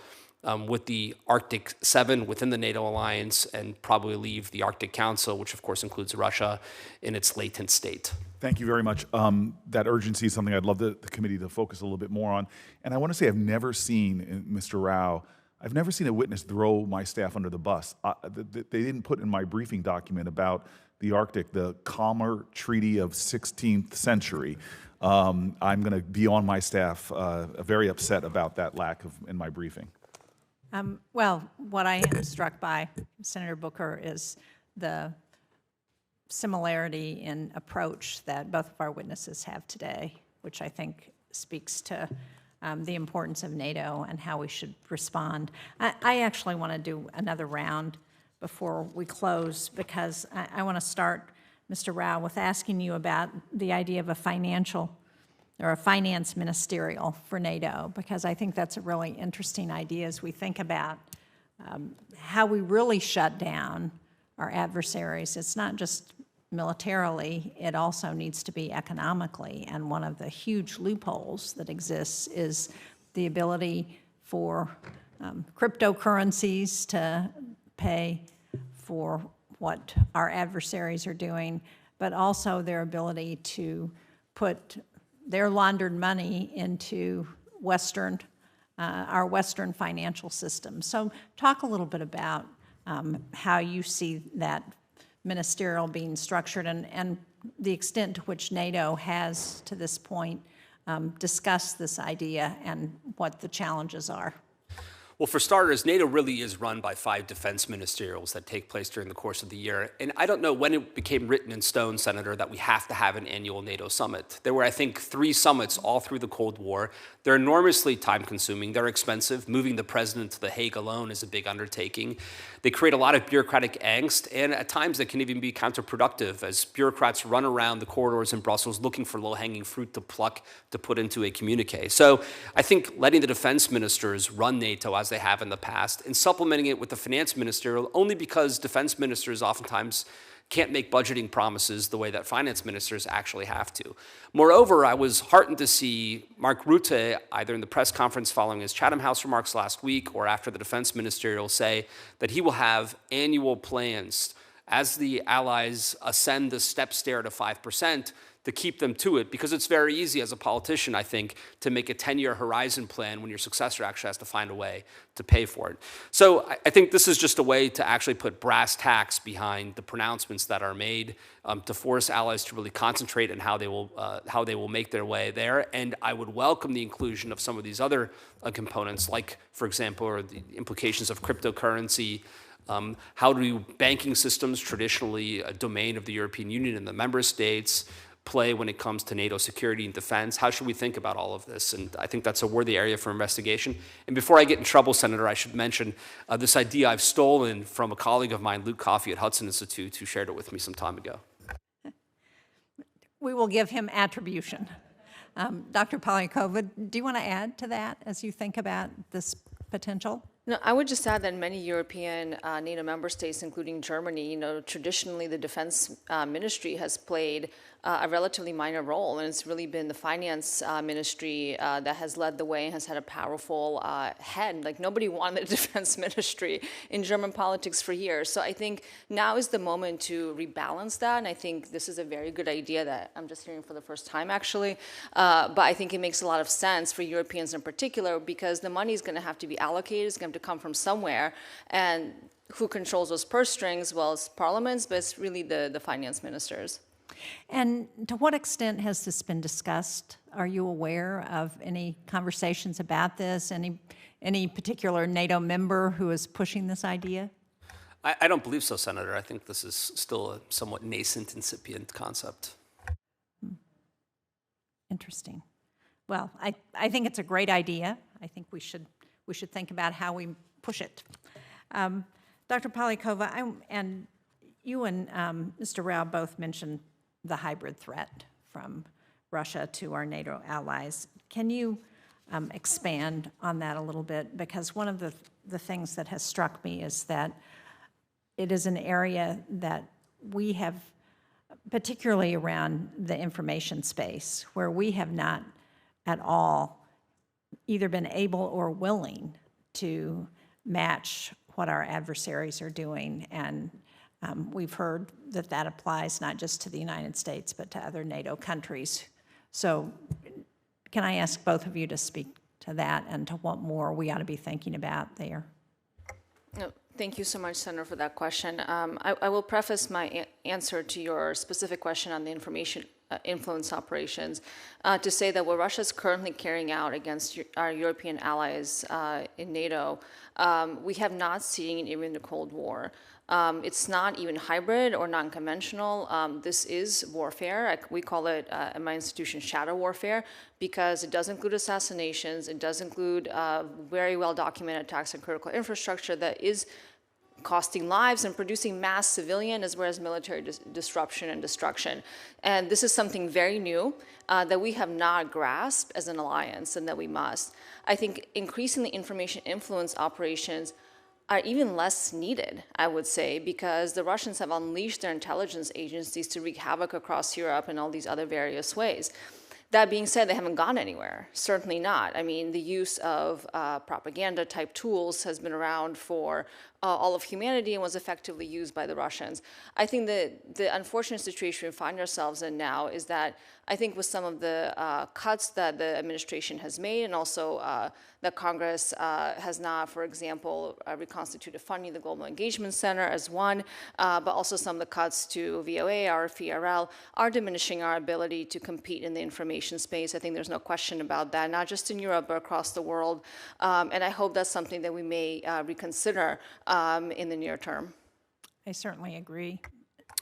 with the Arctic 7 within the NATO alliance, and probably leave the Arctic Council, which of course includes Russia, in its latent state. Thank you very much. That urgency is something I'd love the committee to focus a little bit more on. And I want to say I've never seen, Mr. Rao, I've never seen a witness throw my staff under the bus. They didn't put in my briefing document about the Arctic, the Kalmar Treaty of 16th century. I'm going to be on my staff very upset about that lack of in my briefing. Well, what I am struck by, Senator Booker, is the similarity in approach that both of our witnesses have today, which I think speaks to the importance of NATO and how we should respond. I actually want to do another round before we close, because I want to start, Mr. Rao, with asking you about the idea of a financial or a finance ministerial for NATO, because I think that's a really interesting idea as we think about how we really shut down our adversaries. It's not just militarily, it also needs to be economically, and one of the huge loopholes that exists is the ability for cryptocurrencies to pay for what our adversaries are doing, but also their ability to put their laundered money into our Western financial system. So talk a little bit about how you see that ministerial being structured, and the extent to which NATO has, to this point, discussed this idea and what the challenges are. Well, for starters, NATO really is run by 5 defense ministerials that take place during the course of the year. And I don't know when it became written in stone, Senator, that we have to have an annual NATO summit. There were, I think, 3 summits all through the Cold War. They're enormously time-consuming. They're expensive. Moving the president to The Hague alone is a big undertaking. They create a lot of bureaucratic angst, and at times they can even be counterproductive as bureaucrats run around the corridors in Brussels looking for low-hanging fruit to pluck to put into a communique. So I think letting the defense ministers run NATO as they have in the past, and supplementing it with the finance ministerial, only because defense ministers oftentimes can't make budgeting promises the way that finance ministers actually have to. Moreover, I was heartened to see Mark Rutte, either in the press conference following his Chatham House remarks last week or after the defense ministerial, say that he will have annual plans as the allies ascend the step stair to 5%, to keep them to it, because it's very easy as a politician, I think, to make a 10-year horizon plan when your successor actually has to find a way to pay for it. So I think this is just a way to actually put brass tacks behind the pronouncements that are made, to force allies to really concentrate on how they will make their way there. And I would welcome the inclusion of some of these other components, like, for example, or the implications of cryptocurrency. How do banking systems, traditionally a domain of the European Union and the member states, play when it comes to NATO security and defense? How should we think about all of this? And I think that's a worthy area for investigation. And before I get in trouble, Senator, I should mention this idea I've stolen from a colleague of mine, Luke Coffey at Hudson Institute, who shared it with me some time ago. We will give him attribution. Dr. Polyakova, do you want to add to that as you think about this potential? No, I would just add that many European NATO member states, including Germany, traditionally the defense ministry has played a relatively minor role, and it's really been the finance ministry that has led the way and has had a powerful head. Like, nobody wanted a defense ministry in German politics for years. So I think now is the moment to rebalance that, and I think this is a very good idea that I'm just hearing for the first time, actually. But I think it makes a lot of sense for Europeans in particular, because the money is going to have to be allocated, it's going to come from somewhere, and who controls those purse strings? Well, it's parliaments, but it's really the finance ministers. And to what extent has this been discussed? Are you aware of any conversations about this? Any particular NATO member who is pushing this idea? I don't believe so, Senator. I think this is still a somewhat nascent, incipient concept. Interesting. well, I think it's a great idea. I think we should think about how we push it. Dr. Polyakova, and you and Mr. Rao both mentioned the hybrid threat from Russia to our NATO allies. Can you expand on that a little bit? Because one of the things that has struck me is that it is an area that we have, particularly around the information space, where we have not at all either been able or willing to match what our adversaries are doing. And we've heard that that applies not just to the United States, but to other NATO countries. So can I ask both of you to speak to that and to what more we ought to be thinking about there? No, thank you so much, Senator, for that question. I will preface my answer to your specific question on the information influence operations to say that what Russia is currently carrying out against our European allies in NATO, we have not seen even in the Cold War. It's not even hybrid or non-conventional. This is warfare. We call it, in my institution, shadow warfare, because it does include assassinations. It does include very well-documented attacks on critical infrastructure that is costing lives and producing mass civilian as well as military disruption and destruction. And this is something very new that we have not grasped as an alliance and that we must. I think increasing the information influence operations are even less needed, I would say, because the Russians have unleashed their intelligence agencies to wreak havoc across Europe in all these other various ways. That being said, they haven't gone anywhere, certainly not. I mean, the use of propaganda-type tools has been around for all of humanity and was effectively used by the Russians. I think the unfortunate situation we find ourselves in now is that I think with some of the cuts that the administration has made and also that Congress has not, for example, reconstituted funding the Global Engagement Center as one, but also some of the cuts to VOA, RFE, are diminishing our ability to compete in the information space. I think there's no question about that, not just in Europe, but across the world. And I hope that's something that we may reconsider in the near term. I certainly agree.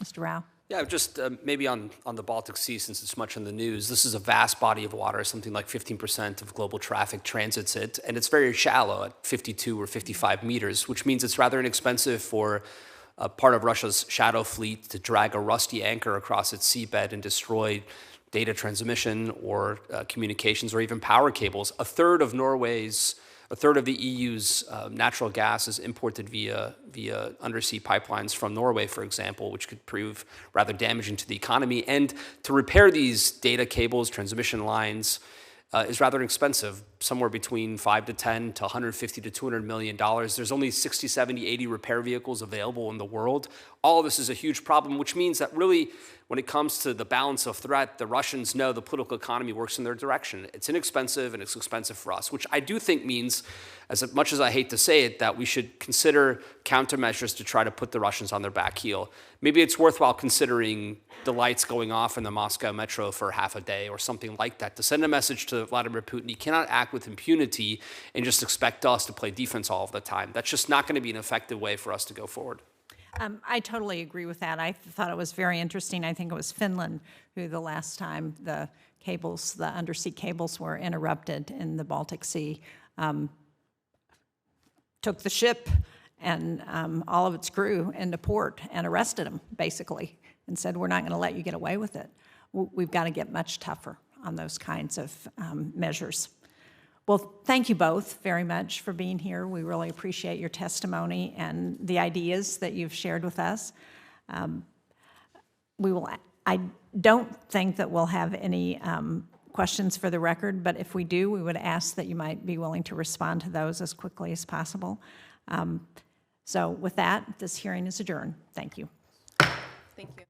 Mr. Rao? Yeah, just maybe on the Baltic Sea, since it's much in the news, this is a vast body of water. Something like 15% of global traffic transits it, and it's very shallow at 52 or 55 meters, which means it's rather inexpensive for part of Russia's shadow fleet to drag a rusty anchor across its seabed and destroy data transmission or communications or even power cables. A third of the EU's natural gas is imported via undersea pipelines from Norway, for example, which could prove rather damaging to the economy. And to repair these data cables, transmission lines, is rather expensive, somewhere between 5 to 10 to 150 to $200 million. There's only 60, 70, 80 repair vehicles available in the world. All of this is a huge problem, which means that really, when it comes to the balance of threat, the Russians know the political economy works in their direction. It's inexpensive and it's expensive for us, which I do think means, as much as I hate to say it, that we should consider countermeasures to try to put the Russians on their back heel. Maybe it's worthwhile considering the lights going off in the Moscow metro for half a day or something like that to send a message to Vladimir Putin. He cannot act with impunity and just expect us to play defense all of the time. That's just not going to be an effective way for us to go forward. I totally agree with that. I thought it was very interesting. I think it was Finland who the last time the undersea cables were interrupted in the Baltic Sea, took the ship and all of its crew into port and arrested them, basically, and said, we're not going to let you get away with it. We've got to get much tougher on those kinds of measures. Well, thank you both very much for being here. We really appreciate your testimony and the ideas that you've shared with us. I don't think that we'll have any questions for the record, but if we do, we would ask that you might be willing to respond to those as quickly as possible. So with that, this hearing is adjourned. Thank you. Thank you.